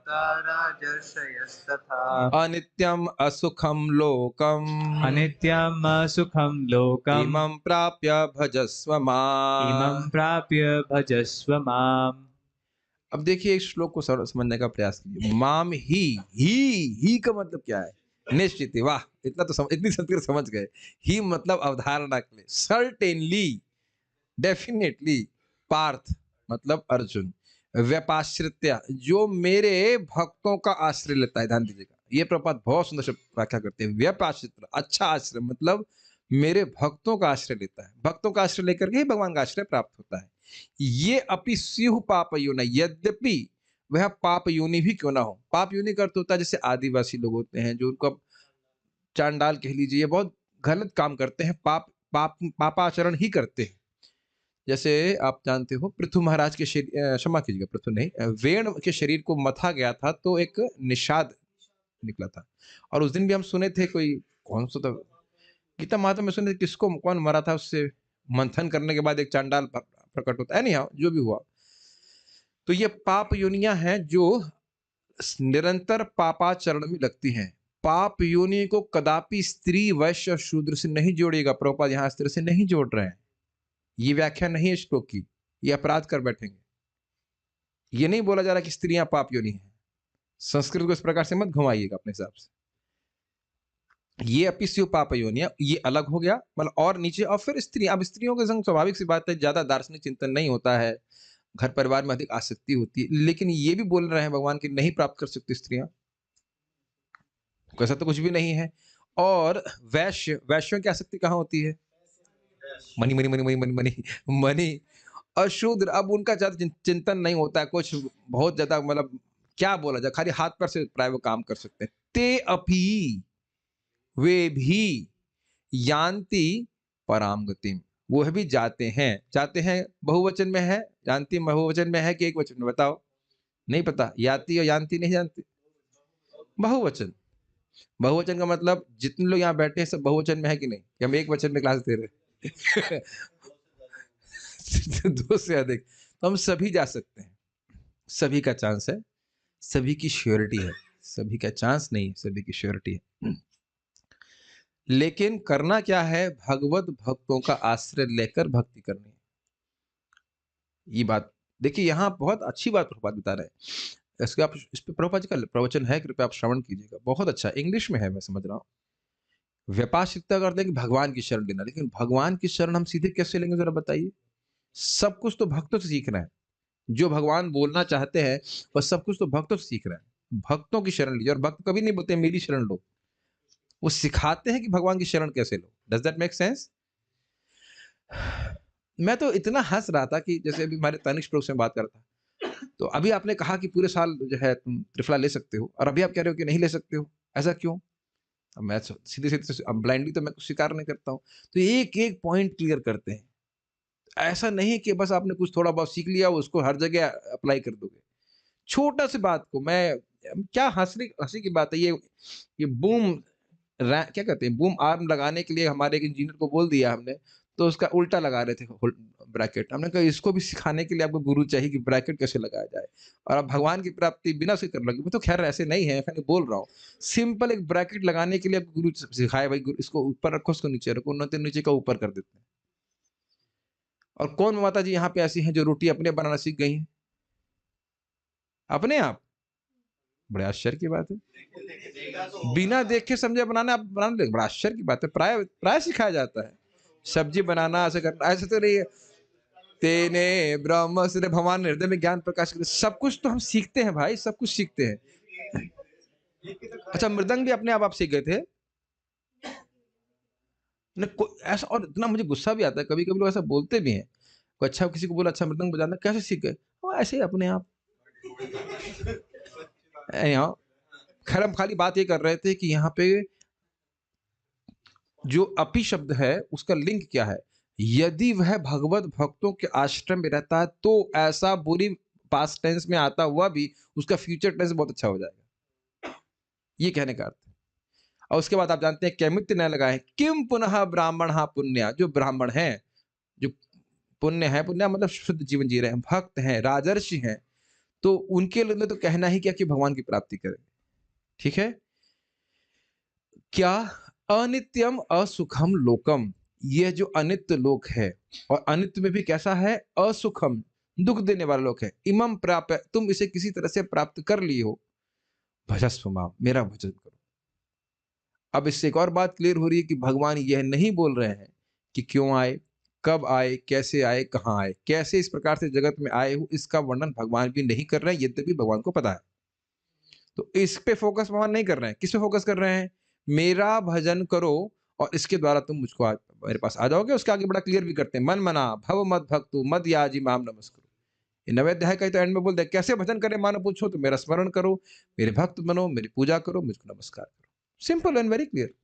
राजर्षयस्तथा अनित्यम् असुखं लोकम् अनित्यम् असुखं लोकम् इमं प्राप्य भजस्व माम्। इमं प्राप्य भजस्व माम्। अब देखिए इस श्लोक को समझने का प्रयास कीजिए। माम ही का मतलब क्या है? निश्चित ही, वाह, इतना तो इतनी संस्कृत समझ गए। ही मतलब अवधारणा के लिए, सर्टेनली, डेफिनेटली। पार्थ मतलब अर्जुन, व्यपाश्रित्य जो मेरे भक्तों का आश्रय लेता है। ध्यान दीजिएगा, ये प्रपात बहुत सुंदर शब्द व्याख्या करते हैं। व्यपाश्रित, अच्छा आश्रय मतलब मेरे भक्तों का आश्रय लेता है। भक्तों का आश्रय लेकर के ही भगवान का आश्रय प्राप्त होता है। ये अपि स्युः पाप योनि, यद्यपि वह पाप योनि भी क्यों ना हो। पाप योनि का अर्थ होता है जैसे आदिवासी लोग होते हैं जो उनको चांडाल कह लीजिए, ये बहुत गलत काम करते हैं, पापाचरण ही करते हैं। जैसे आप जानते हो पृथु महाराज के शरीर, क्षमा कीजिएगा, पृथु नहीं, वेण के शरीर को मथा गया था तो एक निषाद निकला था। और उस दिन भी हम सुने थे, कोई कौन सा था, गीता माता में सुने थे, किसको कौन मरा था, उससे मंथन करने के बाद एक चांडाल प्रकट होता है। नहीं, जो भी हुआ, तो ये पाप योनियां हैं जो निरंतर पापाचरण में लगती हैं। पाप योनि को कदापि स्त्री, वैश्य और शूद्र से नहीं जोड़ेगा। प्रभुपाद यहाँ इस तरह से नहीं जोड़ रहे हैं। ये व्याख्या नहीं है श्लोक की, ये अपराध कर बैठेंगे। ये नहीं बोला जा रहा कि स्त्रियां पाप योनि हैं। संस्कृत को इस प्रकार से मत घुमाइएगा अपने हिसाब से। ये अपि स्युः पाप योनिया, ये अलग हो गया मतलब, और नीचे, और फिर स्त्री। अब स्त्रियों के संग स्वाभाविक सी बात है, ज्यादा दार्शनिक चिंतन नहीं होता है, घर परिवार में अधिक आसक्ति होती है। लेकिन ये भी बोल रहे हैं भगवान की नहीं प्राप्त कर सकती स्त्रियां, ऐसा तो कुछ भी नहीं है। और वैश्यों की आसक्ति कहाँ होती है? Money money money money money money money. और शूद्र, अब उनका ज्यादा चिंतन नहीं होता है, कुछ बहुत ज्यादा मतलब क्या बोला जाए, खाली हाथ पर से प्राय वो काम कर सकते हैं। ते अपि, वे भी, यान्ति पराम गतिम, वो भी जाते हैं बहुवचन में है, यान्ति बहुवचन में है कि एक वचन में, बताओ? नहीं पता, याति और यान्ति नहीं जानते? बहुवचन। बहुवचन का मतलब जितने लोग यहाँ बैठे हैं सब बहुवचन में है कि नहीं, कि हम एक वचन में क्लास दे रहे हैं? दो से अधिक, तो हम सभी जा सकते हैं, सभी का चांस है, सभी की श्योरिटी है। सभी का चांस नहीं, सभी की श्योरिटी है। लेकिन करना क्या है? भगवत भक्तों का आश्रय लेकर भक्ति करनी है। ये बात देखिए, यहाँ बहुत अच्छी बात प्रभुपाद बता रहे हैं। इसके आप इस पे प्रभुपाद जी का प्रवचन है, कृपया आप श्रवण कीजिएगा, बहुत अच्छा, इंग्लिश में है, मैं समझ रहा हूँ। व्यपाश्रितता करते हैं कि भगवान की शरण लेना, लेकिन भगवान की शरण हम सीधे कैसे लेंगे जरा बताइए? सब कुछ तो भक्तों से सीखना है। जो भगवान बोलना चाहते हैं वह सब कुछ तो भक्तों से सीख रहे हैं। भक्तों की शरण लीजिए, और भक्त कभी नहीं बोलते मेरी शरण लो, वो सिखाते हैं कि भगवान की शरण कैसे लो। Does that make sense? मैं तो इतना हंस रहा था कि जैसे अभी हमारे तनिष्क प्रभु से बात कर रहा था, तो अभी आपने कहा कि पूरे साल जो है तुम त्रिफला ले सकते हो, और अभी आप कह रहे हो कि नहीं ले सकते हो, ऐसा क्यों? अब मैं सीधे सीधे ब्लाइंडली तो मैं कुछ स्वीकार नहीं करता हूँ। तो एक एक पॉइंट क्लियर करते हैं। ऐसा नहीं कि बस आपने कुछ थोड़ा बहुत सीख लिया उसको हर जगह अप्लाई कर दोगे। छोटा सी बात को मैं, क्या हंसी की बात है, ये बूम क्या कहते हैं, बूम आर्म लगाने के लिए हमारे एक इंजीनियर को बोल दिया हमने, तो उसका उल्टा लगा रहे थे ब्रैकेट। हमने कहा इसको भी सिखाने के लिए आपको गुरु चाहिए कि ब्रैकेट कैसे लगाया जाए, और आप भगवान की प्राप्ति बिना से कर लगे। मैं तो खैर ऐसे नहीं है, मैं बोल रहा हूँ सिंपल एक ब्रैकेट लगाने के लिए आपको गुरु सिखाए, भाई इसको ऊपर रखो, इसको नीचे रखो, उन्होंने नीचे का ऊपर कर देते हैं। और कौन माता जी यहाँ पे ऐसी हैं जो रोटी अपने बनाना सीख गई हैं अपने आप? बड़े आश्चर्य की बात है। बिना देखे समझे बनाना, आप बनाने लगे, बड़ा आश्चर्य की बात है। प्राय प्राय सिखाया जाता है सब्जी बनाना, ऐसे करना, ऐसे तो नहीं है। तेने ब्रह्म से भगवान हृदय में ज्ञान प्रकाश कर, सब कुछ तो हम सीखते हैं भाई, सब कुछ सीखते हैं। अच्छा, मृदंग भी अपने आप सीख गए थे? ऐसा, और इतना मुझे गुस्सा भी आता है, कभी कभी लोग ऐसा बोलते भी हैं। कोई अच्छा किसी को बोला अच्छा मृदंग बजाना, कैसे सीख गए? वो ऐसे ही अपने आप। यहाँ खैर हम खाली बात ये कर रहे थे कि यहाँ पे जो अपि शब्द है उसका लिंक क्या है। यदि वह भगवत भक्तों के आश्रम में रहता है तो ऐसा बुरी पास्ट टेंस में आता हुआ भी उसका फ्यूचर टेंस बहुत अच्छा हो जाएगा, ये कहने का अर्थ है। और उसके बाद आप जानते हैं कैमित्य न लगाए किम पुनः ब्राह्मण पुण्य, जो ब्राह्मण है, जो पुण्य है, पुण्य मतलब शुद्ध जीवन जी रहे हैं, भक्त हैं, राजर्षि हैं, तो उनके लिए तो कहना ही क्या कि भगवान की प्राप्ति करें। ठीक है। क्या अनित्यम असुखम लोकम, ये जो अनित्य लोक है और अनित्य में भी कैसा है, असुखम, दुख देने वाला लोक है, इमम प्राप्त, तुम इसे किसी तरह से प्राप्त कर लिए हो, भजस्व माम, मेरा भजन करो। अब इससे एक और बात क्लियर हो रही है कि भगवान यह नहीं बोल रहे हैं कि क्यों आए, कब आए, कैसे आए, कहाँ आए, कैसे इस प्रकार से जगत में आए हो, इसका वर्णन भगवान भी नहीं कर रहे हैं, यद्यपि भगवान को पता है। तो इस पे फोकस भगवान नहीं कर रहे हैं, किस पे फोकस कर रहे हैं, मेरा भजन करो और इसके द्वारा तुम मुझको मेरे पास आ जाओगे। उसके आगे बड़ा क्लियर भी करते हैं, मन मना भव मत भक्तु मद याजी माम नमस्करो। ये 9वें अध्याय का तो एंड में बोलते हैं कैसे भजन करें, मानो पूछो तो मेरा स्मरण करो, मेरे भक्त बनो, मेरी पूजा करो, मुझको नमस्कार करो। Simple and very clear.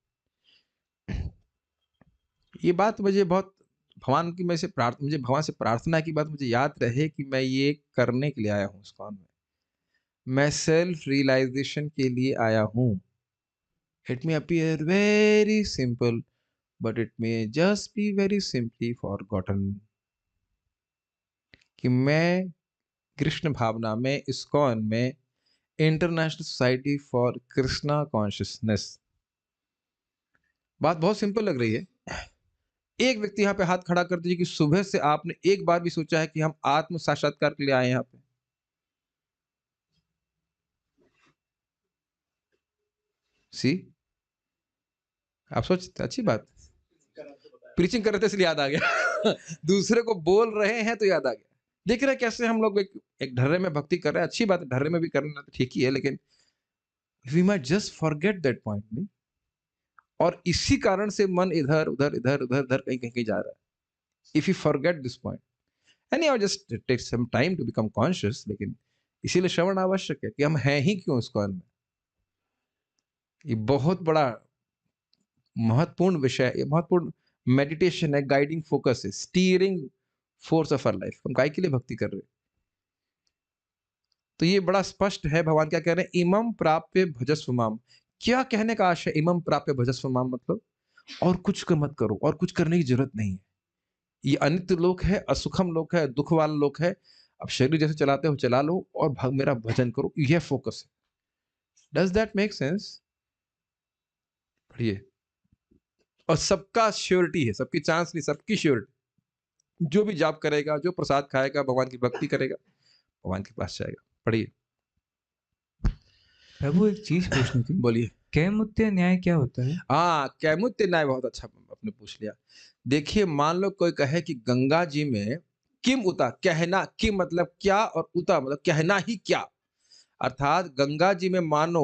ये बात मुझे बहुत भगवान की मुझे भगवान से प्रार्थना की बात मुझे याद रहे कि मैं ये करने के लिए आया हूँ इस कॉन में, मैं सेल्फ रियलाइजेशन के लिए आया हूँ। It may appear very simple but it may just be very simply forgotten कि मैं कृष्ण भावना में, इस्कॉन में, international society for Krishna consciousness, बात बहुत सिंपल लग रही है। एक व्यक्ति यहाँ पे हाथ खड़ा कर दीजिए कि सुबह से आपने एक बार भी सोचा है कि हम आत्म साक्षात्कार के लिए आए यहाँ पे। सी आप सोचते, अच्छी बात, प्रीचिंग कर रहे थे इसलिए याद आ गया दूसरे को बोल रहे हैं तो याद आ गया। देख रहे हैं कैसे हम लोग एक ढर्रे में भक्ति कर रहे हैं, अच्छी बात है, ढर्रे में भी करना तो ठीक ही है, लेकिन we might just forget that point नहीं, और इसी कारण से मन इधर उधर इधर उधर उधर कहीं कहीं जा रहा है। If you forget this point and you just take some time to become conscious, लेकिन इसीलिए श्रवण आवश्यक है कि हम हैं ही क्यों इसको में। ये बहुत बड़ा महत्वपूर्ण विषय, ये महत्वपूर्ण मेडिटेशन है, गाइडिंग फोकस है, steering force of our life. हम काय के लिए भक्ति कर रहे हैं, तो ये बड़ा स्पष्ट है। भगवान क्या कह रहे हैं, इमम प्राप्य भजस्व माम। क्या कहने का आशय, इमम प्राप्य भजस्व माम मतलब और कुछ कर मत करो, और कुछ करने की जरूरत नहीं है। ये अनित्य लोक है, असुखम लोक है, दुख वाला लोक है। अब शरीर जैसे चलाते हो चला लो और मेरा भजन करो, यह फोकस है। Does that make sense? पढ़िए। और सबका श्योरिटी है, सबकी चांस नहीं, सबकी श्योरिटी। जो भी जाप करेगा, जो प्रसाद खाएगा, भगवान की भक्ति करेगा, भगवान के पास जाएगा। पढ़िए। प्रभु एक चीज पूछनी थी, बोलिए। कैमुत्य न्याय क्या होता है? हाँ, कैमुत्य न्याय बहुत अच्छा आपने पूछ लिया। देखिए, मान लो कोई कहे कि गंगा जी में किम उता, कहना, किम मतलब क्या और उता मतलब कहना ही क्या। अर्थात गंगा जी में मानो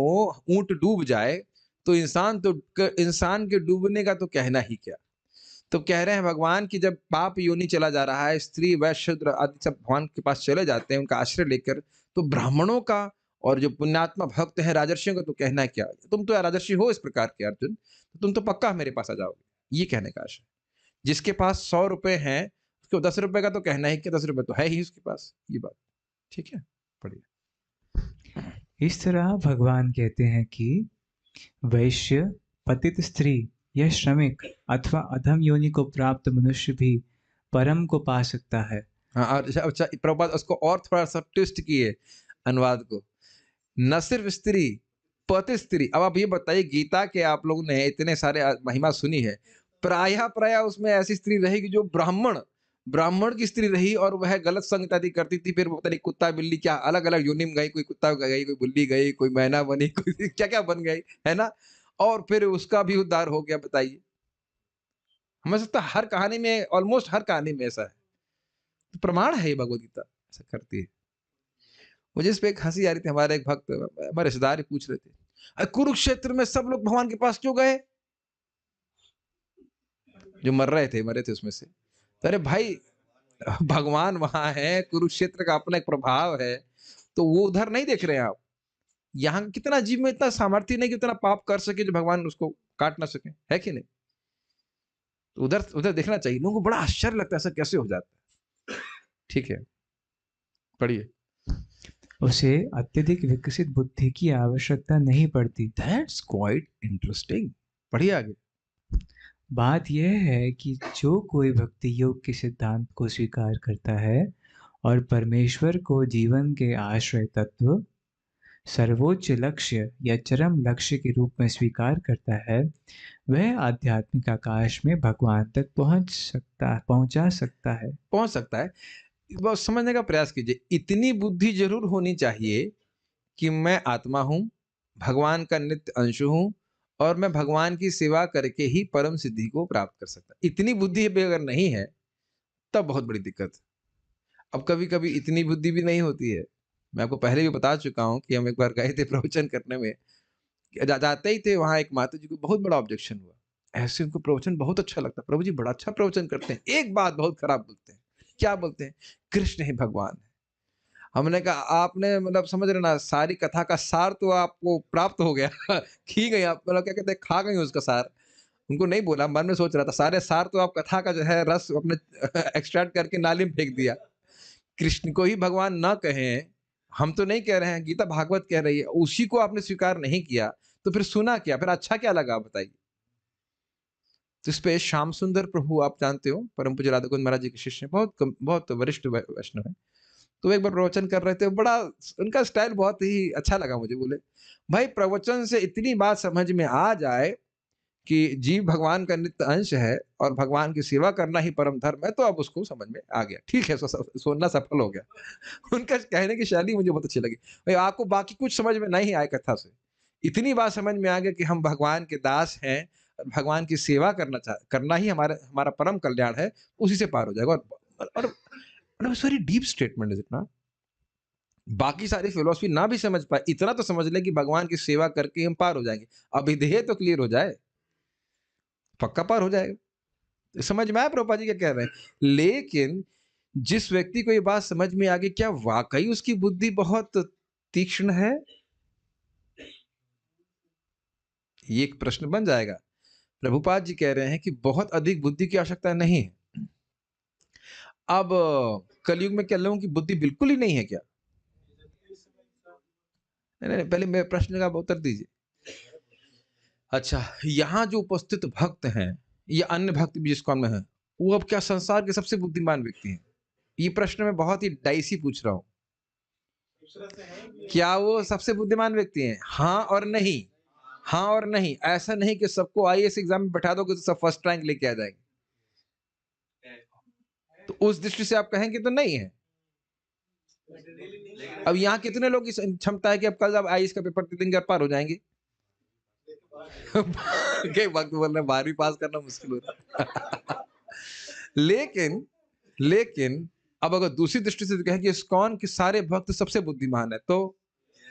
ऊंट डूब जाए तो इंसान के डूबने का तो कहना ही क्या। तो कह रहे हैं भगवान कि जब पाप योनि चला जा रहा है, स्त्री वैश्य शूद्र आदि सब भगवान के पास चले जाते हैं उनका आश्रय लेकर, तो ब्राह्मणों का और जो पुण्यात्मा भक्त है राजर्षियों का तो कहना है क्या। तुम तो राजर्षि हो इस प्रकार के अर्जुन, तो तुम तो पक्का मेरे पास आ जाओगे, ये कहने का आशय। जिसके पास 100 रुपए हैं उसको 10 रुपए का तो कहना ही क्या, 10 रुपए तो है ही उसके पास, ये बात ठीक है। पढ़िए। इस तरह भगवान कहते हैं कि वैश्य, पतित स्त्री या श्रमिक अथवा अधम योनि को प्राप्त मनुष्य भी परम को पा सकता है। हाँ, और अच्छा प्रभुपाद उसको और थोड़ा सा ट्विस्ट किए अनुवाद को, न सिर्फ स्त्री, पति स्त्री। अब आप ये बताइए, गीता के आप लोगों ने इतने सारे महिमा सुनी है, प्राय उसमें ऐसी स्त्री रहेगी जो ब्राह्मण की स्त्री रही और वह गलत संग इत्यादि करती थी, फिर पता नहीं कुत्ता बिल्ली क्या अलग अलग योनि में गई, कोई कुत्ता गई, कोई बिल्ली गई, कोई मैना बनी, कोई क्या क्या बन गई, है ना। और फिर उसका भी उद्धार हो गया। बताइए, हमें लगता है हर कहानी में, ऑलमोस्ट हर कहानी में ऐसा है। तो प्रमाण है ये भगवत गीता ऐसा करती है। मुझे इस पे एक हंसी आ रही थी, हमारे एक भक्त, हमारे रिश्तेदार ही पूछ रहे थे, अरे कुरुक्षेत्र में सब लोग भगवान के पास क्यों गए, जो मरे थे उसमें से। तो अरे भाई, भगवान वहां है, कुरुक्षेत्र का अपना एक प्रभाव है, तो वो उधर नहीं देख रहे हैं आप। यहाँ कितना जीव में इतना सामर्थ्य नहीं कि उतना पाप कर सके जो भगवान उसको काट ना सके, है कि नहीं? तो उधर उधर देखना चाहिए। लोगों को बड़ा आश्चर्य लगता है ऐसा कैसे हो जाता है। ठीक है, पढ़िए। उसे अत्यधिक विकसित बुद्धि की आवश्यकता नहीं पड़ती। That's quite interesting. पढ़िए आगे। बात यह है कि जो कोई भक्ति योग के सिद्धांत को स्वीकार करता है और परमेश्वर को जीवन के आश्रय तत्व, सर्वोच्च लक्ष्य या चरम लक्ष्य के रूप में स्वीकार करता है, वह आध्यात्मिक आकाश में भगवान तक पहुंचा सकता है। पहुंच सकता है। बस समझने का प्रयास कीजिए। इतनी बुद्धि जरूर होनी चाहिए कि मैं आत्मा हूं, भगवान का नित्य अंश हूं और मैं भगवान की सेवा करके ही परम सिद्धि को प्राप्त कर सकता। इतनी बुद्धि भी अगर नहीं है तब बहुत बड़ी दिक्कत है। अब कभी कभी इतनी बुद्धि भी नहीं होती है। मैं आपको पहले भी बता चुका हूं कि हम एक बार गए थे प्रवचन करने में, जाते ही थे वहां एक माता जी को बहुत बड़ा ऑब्जेक्शन हुआ। ऐसे उनको प्रवचन बहुत अच्छा लगता, प्रभु जी बड़ा अच्छा प्रवचन करते हैं, एक बात बहुत खराब बोलते हैं। क्या बोलते हैं? कृष्ण ही भगवान है। हमने कहा आपने मतलब समझ रहे ना, सारी कथा का सार तो आपको प्राप्त हो गया खी गई आप, मतलब क्या कहते हैं, खा गई उसका सार। उनको नहीं बोला, मन में सोच रहा था सारे सार तो आप कथा का जो है रस अपने एक्सट्रैक्ट करके नाली में फेंक दिया। कृष्ण को ही भगवान ना कहें, हम तो नहीं कह रहे हैं, गीता भागवत कह रही है, उसी को आपने स्वीकार नहीं किया तो फिर सुना क्या, फिर अच्छा क्या लगा बताइए? तो इस पे श्याम सुंदर प्रभु आप जानते हो, परम पूज्य राधा गोविंद महाराज जी के शिष्य हैं, बहुत वरिष्ठ वैष्णव है। तो एक बार प्रवचन कर रहे थे, बड़ा उनका स्टाइल बहुत ही अच्छा लगा मुझे। बोले भाई प्रवचन से इतनी बात समझ में आ जाए कि जीव भगवान का नित्य अंश है और भगवान की सेवा करना ही परम धर्म है, तो अब उसको समझ में आ गया, ठीक है, सोना सफल हो गया। उनका कहने की शैली मुझे बहुत अच्छी लगी। भाई आपको बाकी कुछ समझ में नहीं आए कथा से, इतनी बात समझ में आ गया कि हम भगवान के दास हैं, भगवान की सेवा करना ही हमारा परम कल्याण है, उसी से पार हो जाएगा। और very deep statement is it ना? बाकी सारी फिलोसफी ना भी समझ पाए, इतना तो समझ ले कि भगवान की सेवा करके हम पार हो जाएंगे। अभिधेय तो क्लियर हो जाए, पक्का पार हो जाएगा। समझ में आया प्रभुपाद जी क्या कह रहे हैं? लेकिन जिस व्यक्ति को ये बात समझ में आ गई, क्या वाकई उसकी बुद्धि बहुत तीक्ष्ण है? ये एक प्रश्न बन जाएगा। प्रभुपाद जी कह रहे हैं कि बहुत अधिक बुद्धि की आवश्यकता नहीं है। अब कलयुग में क्या लोगों की बुद्धि बिल्कुल ही नहीं है क्या? नहीं, पहले मेरे प्रश्न का उत्तर दीजिए। अच्छा, यहाँ जो उपस्थित भक्त हैं या अन्य भक्त भी जिसको में है, वो अब क्या संसार के सबसे बुद्धिमान व्यक्ति हैं? ये प्रश्न मैं बहुत ही डाइसी पूछ रहा हूँ। क्या वो सबसे बुद्धिमान व्यक्ति हैं? हाँ और नहीं, हाँ और नहीं। ऐसा नहीं कि सबको आईएएस एग्जाम में बैठा दोगे तो सब फर्स्ट रैंक लेके आ जाएंगे। तो उस दृष्टि से आप कहेंगे तो नहीं है। अब यहाँ कितने लोग इस क्षमता है कि अब कल जब आईएएस का पेपर दे देंगे और पार हो जाएंगे? के वक्त बोल रहे 12वीं पास करना मुश्किल होता है। लेकिन अब अगर दूसरी दृष्टि से कहें कि इस्कॉन के सारे भक्त सबसे बुद्धिमान है, तो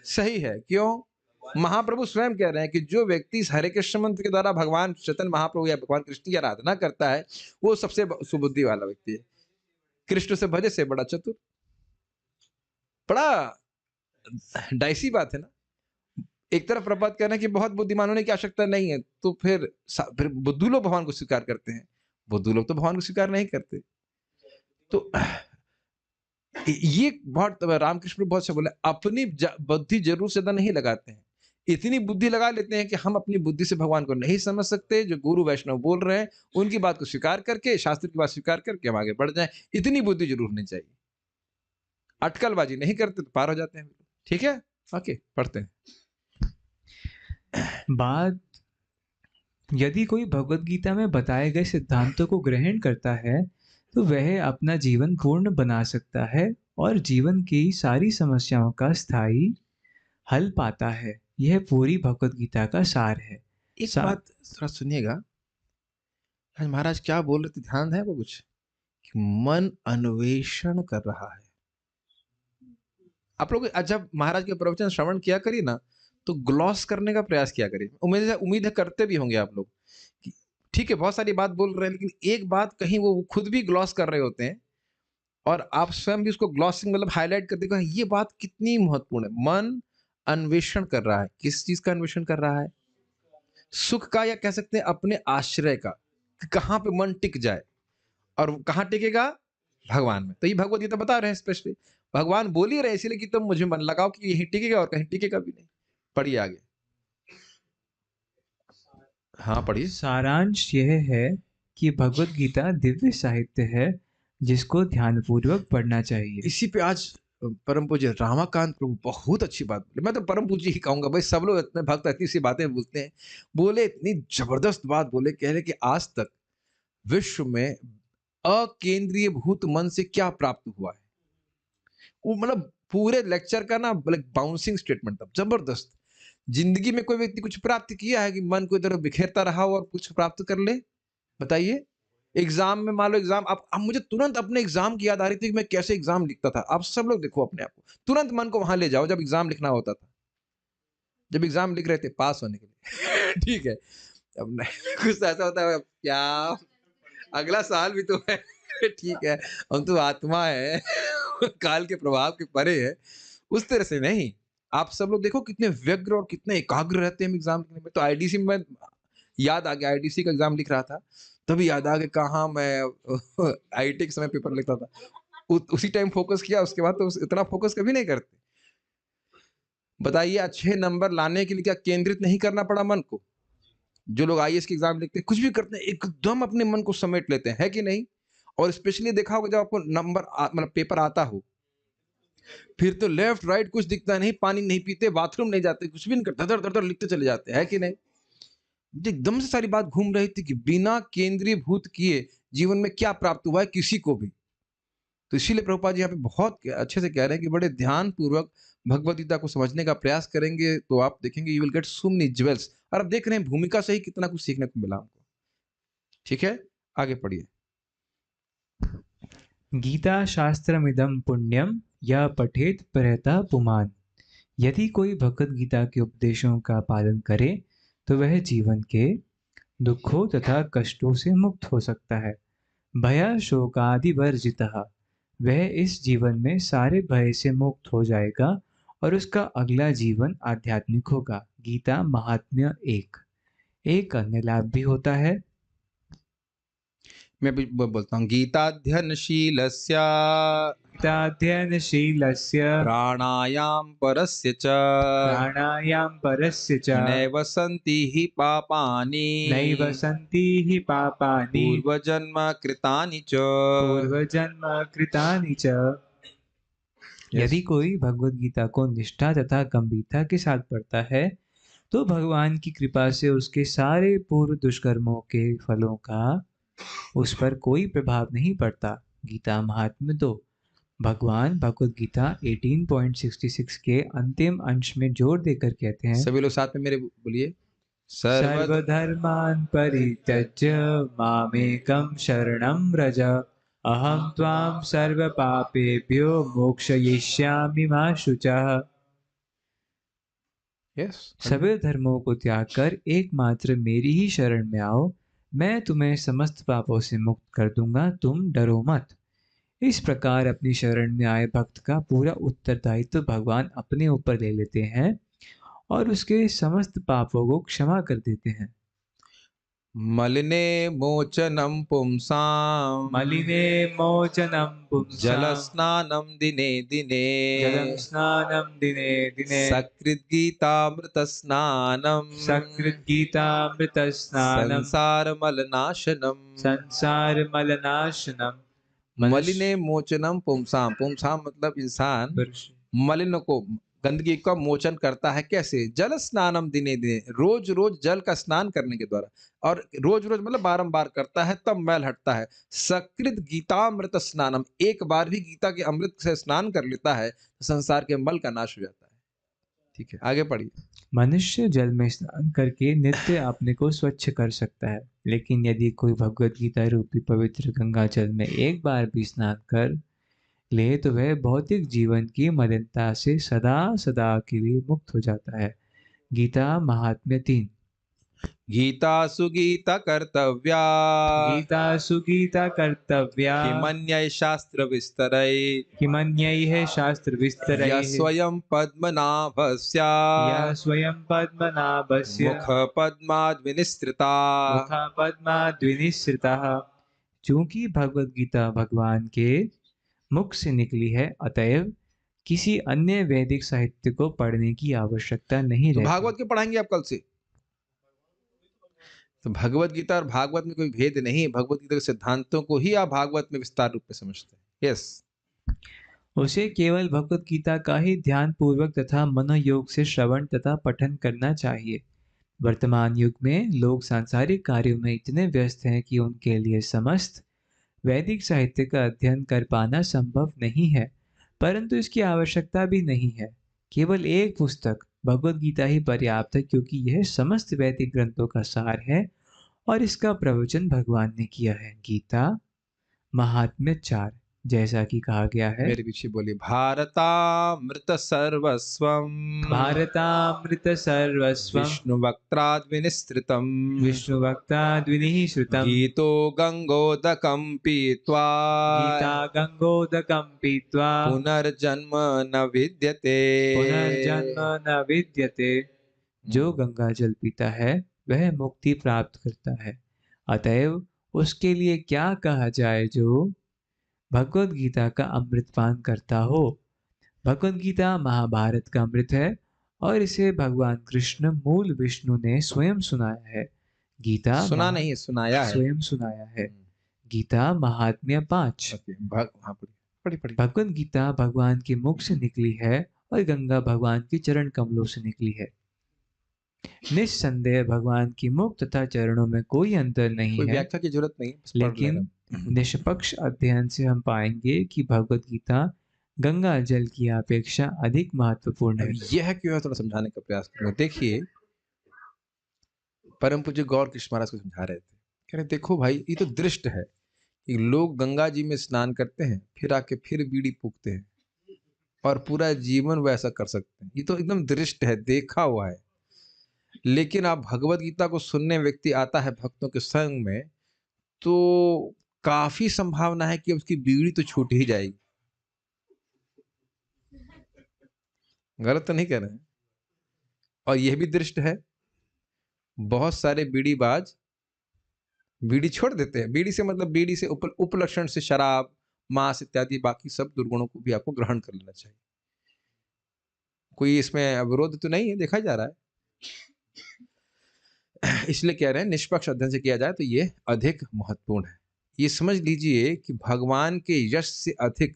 सही है। क्यों? महाप्रभु स्वयं कह रहे हैं कि जो व्यक्ति इस हरे कृष्ण मंत्र के द्वारा भगवान चैतन्य महाप्रभु या भगवान कृष्ण की आराधना करता है, वो सबसे सुबुद्धि वाला व्यक्ति है। कृष्ण से भजे से बड़ा चतुर। बड़ा डाइसी बात है ना। एक तरफ प्रभात कह रहे हैं कि बहुत बुद्धिमान होने की आवश्यकता नहीं है, तो फिर बुद्धू लोग भगवान को स्वीकार करते हैं, बुद्धू लोग तो भगवान को स्वीकार नहीं करते। तो ये बहुत रामकृष्ण बहुत से बोले, अपनी बुद्धि जरूर से ज्यादा नहीं लगाते हैं, इतनी बुद्धि लगा लेते हैं कि हम अपनी बुद्धि से भगवान को नहीं समझ सकते। जो गुरु वैष्णव बोल रहे हैं उनकी बात को स्वीकार करके, शास्त्र की बात स्वीकार करके हम आगे बढ़ जाएं। इतनी बुद्धि जरूर होनी चाहिए। अटकलबाजी नहीं करते तो पार हो जाते हैं। ठीक है, ओके, पढ़ते हैं। बात, यदि कोई भगवत गीता में बताए गए सिद्धांतों को ग्रहण करता है तो वह अपना जीवन पूर्ण बना सकता है और जीवन की सारी समस्याओं का स्थायी हल पाता है। यह पूरी भगवत गीता का सार है। एक बात थोड़ा सुनिएगा, आज महाराज क्या बोल रहे थे, ध्यान है वो कुछ कि मन अन्वेषण कर रहा है। आप लोग जब महाराज के प्रवचन श्रवण किया करिए ना, तो ग्लॉस करने का प्रयास किया करिए। उम्मीद है करते भी होंगे आप लोग। ठीक है, बहुत सारी बात बोल रहे हैं, लेकिन एक बात कहीं वो खुद भी ग्लॉस कर रहे होते हैं और आप स्वयं भी उसको ग्लॉसिंग मतलब हाईलाइट कर देगा, ये बात कितनी महत्वपूर्ण है। मन अन्वेषण कर रहा है, किस चीज का अन्वेषण कर रहा है? सुख का, या कह सकते हैं अपने आश्रय का, कि कहाँ पे मन टिक जाए। और वो कहाँ टिकेगा? भगवान में। तो ये भगवत गीता बता रहे हैं स्पेशली, भगवान बोल ही रहे हैं इसीलिए कि तुम मुझे मन लगाओ कि यही टिकेगा और कहीं टिकेगा भी नहीं। पढ़िए आगे। हाँ पढ़िए। सारांश यह है कि भगवत गीता दिव्य साहित्य है जिसको ध्यानपूर्वक पढ़ना चाहिए। इसी पे आज परम पूज्य रामाकांत प्रभु बहुत अच्छी बात बोले। मैं तो परम पूज्य ही कहूंगा भाई, सब लोग इतने भक्त इतनी सी बातें बोलते हैं, बोले इतनी जबरदस्त बात बोले, कह रहे कि आज तक विश्व में अकेंद्रीय भूत मन से क्या प्राप्त हुआ है। वो मतलब पूरे लेक्चर का ना बाउंसिंग स्टेटमेंट था, जबरदस्त। जिंदगी में कोई व्यक्ति कुछ प्राप्त किया है कि मन को इधर बिखेरता रहा हो और कुछ प्राप्त कर ले? बताइए। एग्जाम में मान लो एग्जाम, अब मुझे तुरंत अपने एग्जाम की याद आ रही थी कि मैं कैसे एग्जाम लिखता था। आप सब लोग देखो अपने आप को, तुरंत मन को वहां ले जाओ जब एग्जाम लिखना होता था, जब एग्जाम लिख रहे थे पास होने के लिए ठीक है। अब नहीं कुछ ऐसा होता है क्या, अगला साल भी तो है ठीक है, हम तो आत्मा है काल के प्रभाव के परे है, उस तरह से नहीं। आप सब लोग देखो कितने व्यग्र और कितने एकाग्र रहते हैं एग्जाम लिखने में। तो आईडीसी में याद आ गया, आईडीसी का एग्जाम लिख रहा था, तभी याद आ गया कहाँ मैं आईटी के समय पेपर लिखता था। उसी टाइम फोकस किया, उसके बाद तो इतना फोकस कभी नहीं करते। बताइए, अच्छे नंबर लाने के लिए क्या केंद्रित नहीं करना पड़ा मन को? जो लोग आईएएस के एग्जाम लिखते हैं, कुछ भी करते हैं, एकदम अपने मन को समेट लेते हैं, है कि नहीं? और स्पेशली देखा होगा जब आपको नंबर मतलब पेपर आता हो, फिर तो लेफ्ट राइट कुछ दिखता नहीं, पानी नहीं पीते, बाथरूम नहीं जाते, कुछ भी नहीं करते, धर धर धर लिखते चले जाते हैं, है कि नहीं? मुझे एकदम से सारी बात घूम रही थी कि बिना केंद्रीय भूत किए जीवन में क्या प्राप्त हुआ है किसी को भी। तो इसीलिए प्रभुपाद जी यहाँ पे बहुत अच्छे से कह रहे हैं कि बड़े ध्यान पूर्वक भगवत गीता को समझने का प्रयास करेंगे तो आप देखेंगे you will get so many jewels. और अब देख रहे हैं भूमिका से ही कितना कुछ सीखने को मिला हमको। ठीक है, आगे पढ़िए। गीता शास्त्रमिदं पुण्यम या पठेत परतः पुमान। यदि कोई भगवत गीता के उपदेशों का पालन करे तो वह जीवन के दुखों तथा कष्टों से मुक्त हो सकता है। भय शोकादि वर्जितः, वह इस जीवन में सारे भय से मुक्त हो जाएगा और उसका अगला जीवन आध्यात्मिक होगा। गीता महात्म्य एक अन्य लाभ भी होता है। मैं भी बोलता हूँ, गीताध्ययनशीलस्य गीताध्ययनशीलस्य प्राणायाम परस्य च प्राणायाम परस्य च नैव सन्ति हि पापानि नैव सन्ति हि पापानि पूर्वजन्म कृतानि च। पूर्वजन्म कृतानि च। यदि कोई भगवत गीता को निष्ठा तथा गंभीरता के साथ पढ़ता है तो भगवान की कृपा से उसके सारे पूर्व दुष्कर्मों के फलों का उस पर कोई प्रभाव नहीं पड़ता। गीता महात्म्य 2। भगवान भगवत गीता 18.66 के अंतिम अंश में जोर देकर कहते हैं, सभी लोग साथ में मेरे बोलिए, सर्वधर्मान् परित्यज्य मामेकं शरणं व्रज अहं त्वां सर्वपापेभ्यो मोक्षयिष्यामि मा शुचः। यस, सभी धर्मों को त्याग कर एकमात्र मेरी ही शरण में आओ, मैं तुम्हें समस्त पापों से मुक्त कर दूंगा, तुम डरो मत। इस प्रकार अपनी शरण में आए भक्त का पूरा उत्तरदायित्व भगवान अपने ऊपर ले लेते हैं और उसके समस्त पापों को क्षमा कर देते हैं। मलिने मोचनम पुंसाम मलिने मोचनं पुंसां जलस्नानं दिने दिने जलं स्नानं दिने दिने सकृद्गीतामृत स्नानम सकृद्गीतामृतस्नानं संसारमलनाशनम। संसारमलनाशनं। मलिने मोचनम पुंसाम, पुंसाम मतलब इंसान मलिन को, गंदगी का मोचन करता है कैसे? जल स्नानम दिने दिने, रोज रोज जल का स्नान करने के द्वारा, और रोज रोज मतलब बारंबार करता है तब मैल हटता है। सकृत गीतामृत स्नानम, एक बार भी गीता के अमृत से स्नान कर लेता है तो संसार के मल का नाश हो जाता है। ठीक है, आगे पढ़िए। मनुष्य जल में स्नान करके नित्य अपने को स्वच्छ कर सकता है, लेकिन यदि कोई भगवत गीता रूपी पवित्र गंगा जल में एक बार भी स्नान कर ले तो वह भौतिक जीवन की मलिनता से सदा सदा के लिए मुक्त हो जाता है। गीता महात्म्य 3। गीतासु गीता कर्तव्या गीतासु गीता कर्तव्या किमन्यै शास्त्र विस्तरै किमन्यैः शास्त्रविस्तरैः स्वयं पद्मनाभस्य या स्वयं पद्मनाभस्य मुख पद्माद्विनिस्तृता। मुखपद्माद्विनिसृतः। चूंकि भगवत गीता भगवान के मुख से निकली है, अतएव किसी अन्य वैदिक साहित्य को पढ़ने की आवश्यकता नहीं तो रहती। भागवत क्यों पढ़ाएंगे आप कल से? तो भगवत गीता और भागवत में कोई भेद नहीं है। भगवत गीता के सिद्धांतों को ही आप भागवत में विस्तार रूप में समझते हैं। यस, उसे केवल भगवत गीता का ही ध्यान पूर्वक तथा मनोयोग से श्रवण तथा पठन करना चाहिए। वर्तमान युग में लोग सांसारिक कार्यों में इतने व्यस्त हैं कि उनके लिए समस्त वैदिक साहित्य का अध्ययन कर पाना संभव नहीं है, परंतु इसकी आवश्यकता भी नहीं है। केवल एक पुस्तक भगवत गीता ही पर्याप्त है, क्योंकि यह समस्त वैदिक ग्रंथों का सार है और इसका प्रवचन भगवान ने किया है। गीता महात्म्य 4, जैसा कि कहा गया है, मेरे पीछे बोलिए, भारतामृत सर्वस्वम भारतामृत सर्वस्वं विष्णु वक्त्राद विनिस्तृतम विष्णुवक्त्राद्विनिः श्रुतम् गीतो गंगोदकं पीत्वा गीता गंगोदकं पीत्वा पुनर्जन्म न विद्यते। पुनर्जन्म न विद्यते। जो गंगा जल पीता है वह मुक्ति प्राप्त करता है, अतएव उसके लिए क्या कहा जाए जो भगवत गीता का अमृतपान करता हो। भगवत गीता महाभारत का अमृत है और इसे भगवान कृष्ण मूल विष्णु ने स्वयं सुनाया है। गीता सुना नहीं है, सुनाया है। स्वयं सुनाया है। गीता महात्म्य 5। पढ़ी पढ़ी। भगवत गीता भगवान के मुख से निकली है और गंगा भगवान के चरण कमलों से निकली है। निस्संदेह भगवान की मुख तथा चरणों में कोई अंतर नहीं कोई है, व्याख्या की जरूरत नहीं, बस पढ़ लेकिन लेना। निष्पक्ष अध्ययन से हम पाएंगे कि भगवत गीता गंगा जल की अपेक्षा अधिक महत्वपूर्ण है। अब यह क्यों है, थोड़ा समझाने का प्रयास करूंगा। देखिए, परम पूज्य गौर कृष्ण महाराज को समझा रहे थे, कह रहे देखो भाई, ये तो दृष्ट है कि लोग गंगा जी में स्नान करते हैं, फिर आके फिर बीड़ी फूकते हैं और पूरा जीवन वैसा कर सकते हैं। ये तो एकदम दृष्ट है, देखा हुआ है। लेकिन आप भगवत गीता को सुनने व्यक्ति आता है भक्तों के संग में, तो काफी संभावना है कि उसकी बीड़ी तो छूट ही जाएगी। गलत तो नहीं कह रहे हैं। और यह भी दृष्ट है, बहुत सारे बीड़ीबाज बीड़ी छोड़ देते हैं। बीड़ी से मतलब बीड़ी से उपलक्षण से शराब, मांस इत्यादि बाकी सब दुर्गुणों को भी आपको ग्रहण कर लेना चाहिए। कोई इसमें विरोध तो नहीं है, देखा जा रहा है। इसलिए कह रहे हैं निष्पक्ष अध्ययन से किया जाए तो ये अधिक महत्वपूर्ण है। ये समझ लीजिए कि भगवान के यश से अधिक,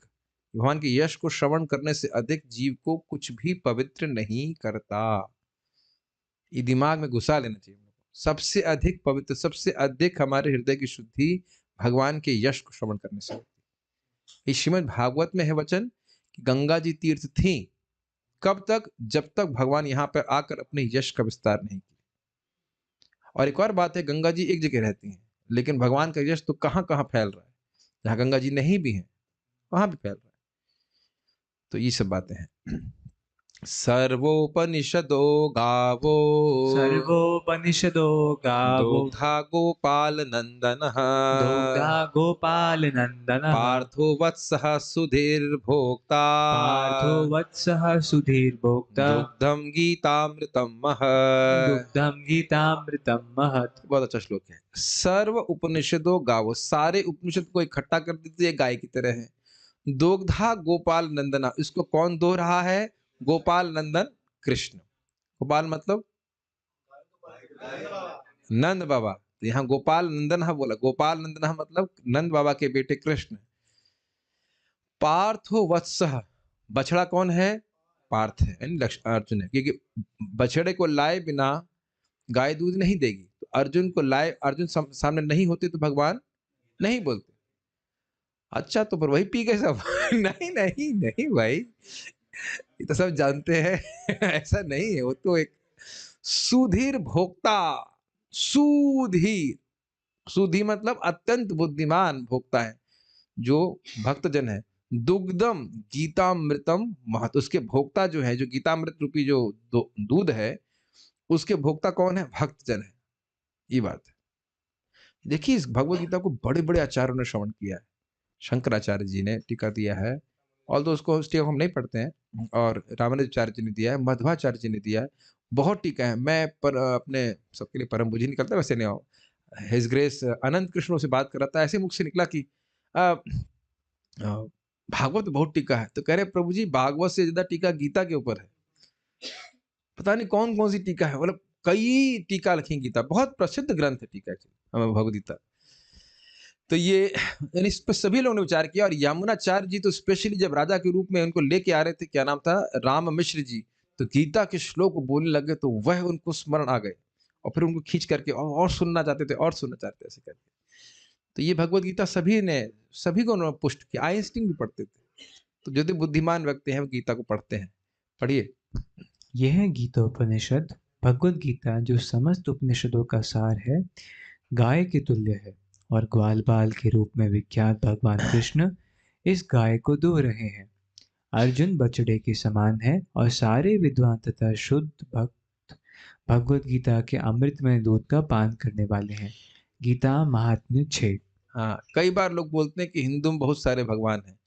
भगवान के यश को श्रवण करने से अधिक जीव को कुछ भी पवित्र नहीं करता। ये दिमाग में घुसा लेना चाहिए। सबसे अधिक पवित्र, सबसे अधिक हमारे हृदय की शुद्धि भगवान के यश को श्रवण करने से होती है। इस श्रीमद् भागवत में है वचन कि गंगा जी तीर्थ थी, कब तक? जब तक भगवान यहाँ पर आकर अपने यश का विस्तार नहीं किया। और एक और बात है, गंगा जी एक जगह रहती हैं, लेकिन भगवान का यश तो कहाँ कहाँ फैल रहा है। जहाँ गंगा जी नहीं भी हैं वहां भी फैल रहा है। तो ये सब बातें हैं। सर्वोपनिषदो गावो सर्वोपनिषदो गावो दोग्धा गोपाल नंदनः दोग्धा गोपाल नंदनः पार्थो वत्सः सुधीर्भोक्ता पार्थो वत्सः सुधीर्भोक्ता दुग्धम गीतामृतम महत्। दुग्धम गीतामृतम महत्। बहुत अच्छा श्लोक है। सर्व उपनिषदो गावो, सारे उपनिषद को इकट्ठा कर दीजिए, गाय की तरह है। दोग्धा गोपाल नंदना, इसको कौन दो रहा है? गोपाल नंदन कृष्ण। गोपाल मतलब नंद बाबा। तो यहाँ गोपाल नंदन बोला, गोपाल नंदन मतलब नंद बाबा के बेटे कृष्ण। पार्थो वत्सः, बछड़ा कौन है? पार्थ है, यानी अर्जुन है। क्योंकि बछड़े को लाए बिना गाय दूध नहीं देगी, तो अर्जुन को लाए, अर्जुन सामने नहीं होते तो भगवान नहीं बोलते। अच्छा, तो पर वही पी गए सब। नहीं नहीं नहीं भाई, ये तो सब जानते हैं। ऐसा नहीं है, वो तो एक सुधीर भोक्ता। सुधीर, सुधी मतलब अत्यंत बुद्धिमान भोक्ता है जो भक्तजन है। दुग्धम गीतामृतम महत्, उसके भोक्ता जो है, जो गीतामृत रूपी जो दूध है, उसके भोक्ता कौन है? भक्तजन है। ये बात है। देखिए इस भगवत गीता को बड़े बड़े आचार्यों ने श्रवण किया है। शंकराचार्य जी ने टीका दिया है, ऑल्दो उसको उस टीका को हम नहीं पढ़ते हैं, और रामानुजाचार्य जी ने दिया है, मध्वाचार्य जी ने दिया है, बहुत टीका है। मैं पर अपने सबके लिए परम पूज्य निकलता वैसे नहीं हो, हिज ग्रेस अनंत कृष्ण से बात कर रहा था, ऐसे मुख से निकला कि अ, भागवत बहुत टीका है, तो कह रहे प्रभु जी भागवत से ज्यादा टीका गीता के ऊपर है। पता नहीं कौन कौन सी टीका है, मतलब कई टीका लिखी गीता, बहुत प्रसिद्ध ग्रंथ है टीका भगवद गीता। तो ये यानी इस पर सभी लोगों ने विचार किया, और यमुनाचार्य जी तो स्पेशली जब राजा के रूप में उनको लेके आ रहे थे, क्या नाम था, राम मिश्र जी, तो गीता के श्लोक बोलने लगे तो वह उनको स्मरण आ गए, और फिर उनको खींच करके और सुनना चाहते थे, और सुनना चाहते थे, ऐसे करके। तो ये भगवत गीता सभी को उन्होंने पुष्ट किया। आइंस्टीन भी पढ़ते थे। तो जो बुद्धिमान व्यक्ति हैं वो गीता को पढ़ते हैं। पढ़िए। यह गीतोपनिषद भगवद गीता जो समस्त उपनिषदों का सार है, गाय के तुल्य है, और ग्वाल बाल के रूप में विख्यात भगवान कृष्ण इस गाय को दुह रहे हैं। अर्जुन बछड़े के समान है, और सारे विद्वान तथा शुद्ध भक्त भगवद गीता के अमृतमय दूध का पान करने वाले हैं। गीता महात्म्य 6। हाँ, कई बार लोग बोलते हैं कि हिंदू में बहुत सारे भगवान हैं,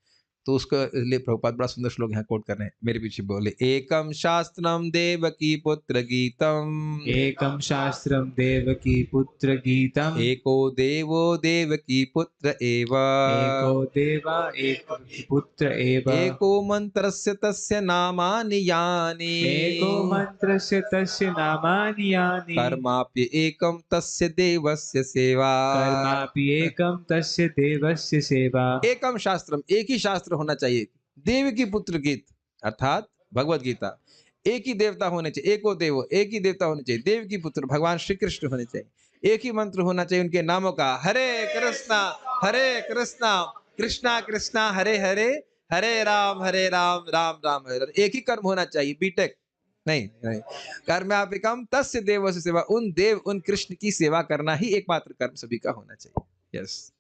तो उसका लिए प्रभुपाद बड़ा सुंदर श्लोक यहाँ कोट कर रहे हैं, मेरे पीछे बोले, एकम शास्त्रम देवकी पुत्र गीतम, एकम शास्त्रम देवकी पुत्र गीतम, एको देवो देवकी पुत्र एव, एको देवा एक पुत्र एव, एको मंत्रस्य तस्य नामानि यानि, एको मंत्रस्य तस्य नामानि यानि, कर्माप्य एकम तस्य देवस्य सेवा, कर्मापि एकम तस्य देवस्य सेवा। एकम शास्त्रम, एक ही शास्त्र होना चाहिए, देव की पुत्र गीत अर्थात भगवत गीता, एक ही देवता होने चाहिए, एको देवो, एक ही देवता होने चाहिए, देव की पुत्र भगवान श्री कृष्ण होने चाहिए, एक ही मंत्र होना चाहिए उनके नामों का, हरे कृष्णा कृष्णा कृष्णा हरे हरे, हरे राम राम राम हरे हरे। एक ही कर्म होना चाहिए, बीटेक नहीं। कर्मापिकम तस्य देव से सेवा, उन देव उन कृष्ण की सेवा करना ही एकमात्र कर्म सभी का होना चाहिए। यस।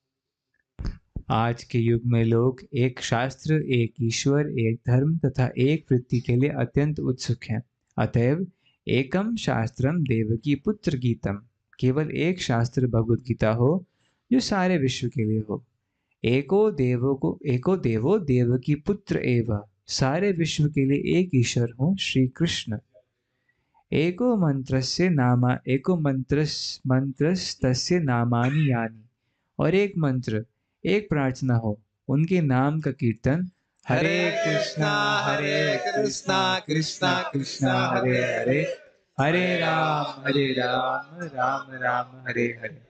आज के युग में लोग एक शास्त्र, एक ईश्वर, एक धर्म तथा एक वृत्ति के लिए अत्यंत उत्सुक हैं। अतएव एकम शास्त्रम देवकी पुत्र गीतम, केवल एक शास्त्र भगवद गीता हो जो सारे विश्व के लिए हो। एको देवो देवकी पुत्र एव, सारे विश्व के लिए एक ईश्वर हो श्री कृष्ण। एको मंत्रस्तस्य नामानि यानि, और एक मंत्र, एक प्रार्थना हो, उनके नाम का कीर्तन, हरे कृष्णा कृष्णा कृष्णा हरे हरे, हरे राम राम राम हरे हरे।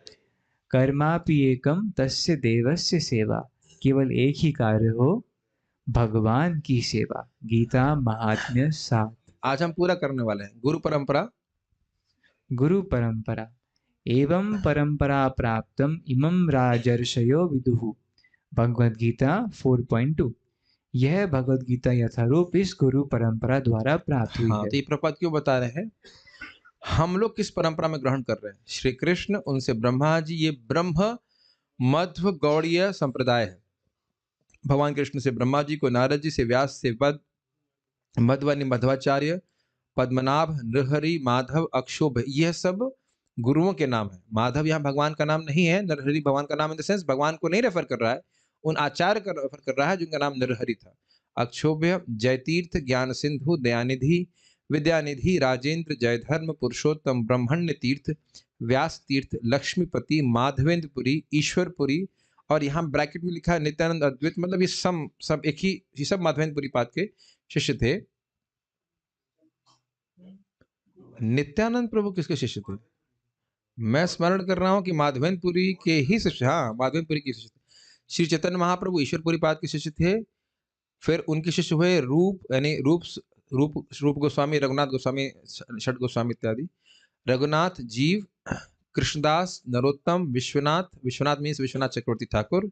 कर्मापि एकम तस्य देवस्य सेवा, केवल एक ही कार्य हो, भगवान की सेवा। गीता महात्म्य 7। आज हम पूरा करने वाले हैं गुरु परंपरा। गुरु परंपरा। एवं परंपरा प्राप्तम इमं राजर्षयो विदुः, भगवद गीता 4.2। यह भगवद गीता यथारूप इस गुरु परंपरा द्वारा प्राप्त हुई हाँ, है। तो ये प्रपात क्यों बता रहे हैं, हम लोग किस परंपरा में ग्रहण कर रहे हैं, श्री कृष्ण उनसे ब्रह्मा जी, ये ब्रह्म मध्व गौड़ीय संप्रदाय है। भगवान कृष्ण से ब्रह्मा जी को, नारद जी से व्यास से मध्वनि मध्वाचार्य, पद्मनाभ, नरहरि, माधव, अक्षोभ, यह सब गुरुओं के नाम है। माधव यहाँ भगवान का नाम नहीं है, नरहरि भगवान का नाम इन द सेंस भगवान को नहीं रेफर कर रहा है, उन आचार्य का रेफर कर रहा है जिनका नाम नरहरि था। अक्षोभ्य, जयतीर्थ, ज्ञान सिंधु, दयानिधि, विद्यानिधि, राजेंद्र, जयधर्म, पुरुषोत्तम, ब्रह्मण्य तीर्थ, व्यास तीर्थ, लक्ष्मीपति, माधवेंद्रपुरी, ईश्वरपुरी, और यहाँ ब्रैकेट में लिखा है नित्यानंद अद्वैत, मतलब ये सब एक ही, ये सब माधवेंद्रपुरी पाद के शिष्य थे। नित्यानंद प्रभु किसके शिष्य थे? मैं स्मरण कर रहा हूं कि माधवेंद्रपुरी के ही शिष्य, हाँ माधवेंद्रपुरी के शिष्य थे। श्री चैतन्य महाप्रभु ईश्वरपुरी पाद के शिष्य थे। फिर उनके शिष्य हुए रूप, यानी रूप गोस्वामी, रघुनाथ गोस्वामी, षट गोस्वामी इत्यादि। रघुनाथ, जीव, कृष्णदास, नरोत्तम, विश्वनाथ मीन्स विश्वनाथ चक्रवर्ती ठाकुर,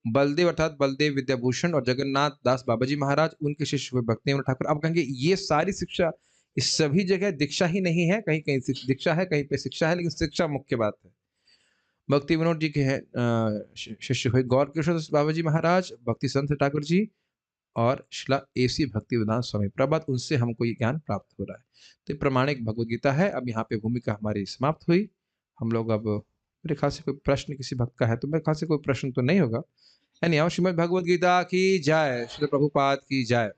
बलदेव अर्थात बलदेव विद्याभूषण, और जगन्नाथ दास बाबाजी महाराज, उनके शिष्य हुए भक्तिविनोद ठाकुर। अब कहेंगे ये सारी शिक्षा, इस सभी जगह दीक्षा ही नहीं है, कहीं कहीं दीक्षा है, कहीं पे शिक्षा है, लेकिन शिक्षा मुख्य बात है। भक्ति विनोद जी के शिष्य हुए गौर कृष्णदास बाबाजी महाराज, भक्ति संत ठाकुर जी, और शिला एसी भक्ति वेदांत स्वामी प्रभात, उनसे हमको ये ज्ञान प्राप्त हो रहा है। तो ये प्रमाणिक भगवद गीता है। अब यहाँ पे भूमिका हमारी समाप्त हुई। हम लोग अब मेरे ख्याल से कोई प्रश्न किसी भक्त का है तो मेरे ख्याल से कोई प्रश्न तो नहीं होगा। एनीहाउ श्रीमद् भगवद गीता की जय, श्रील प्रभुपाद की जय।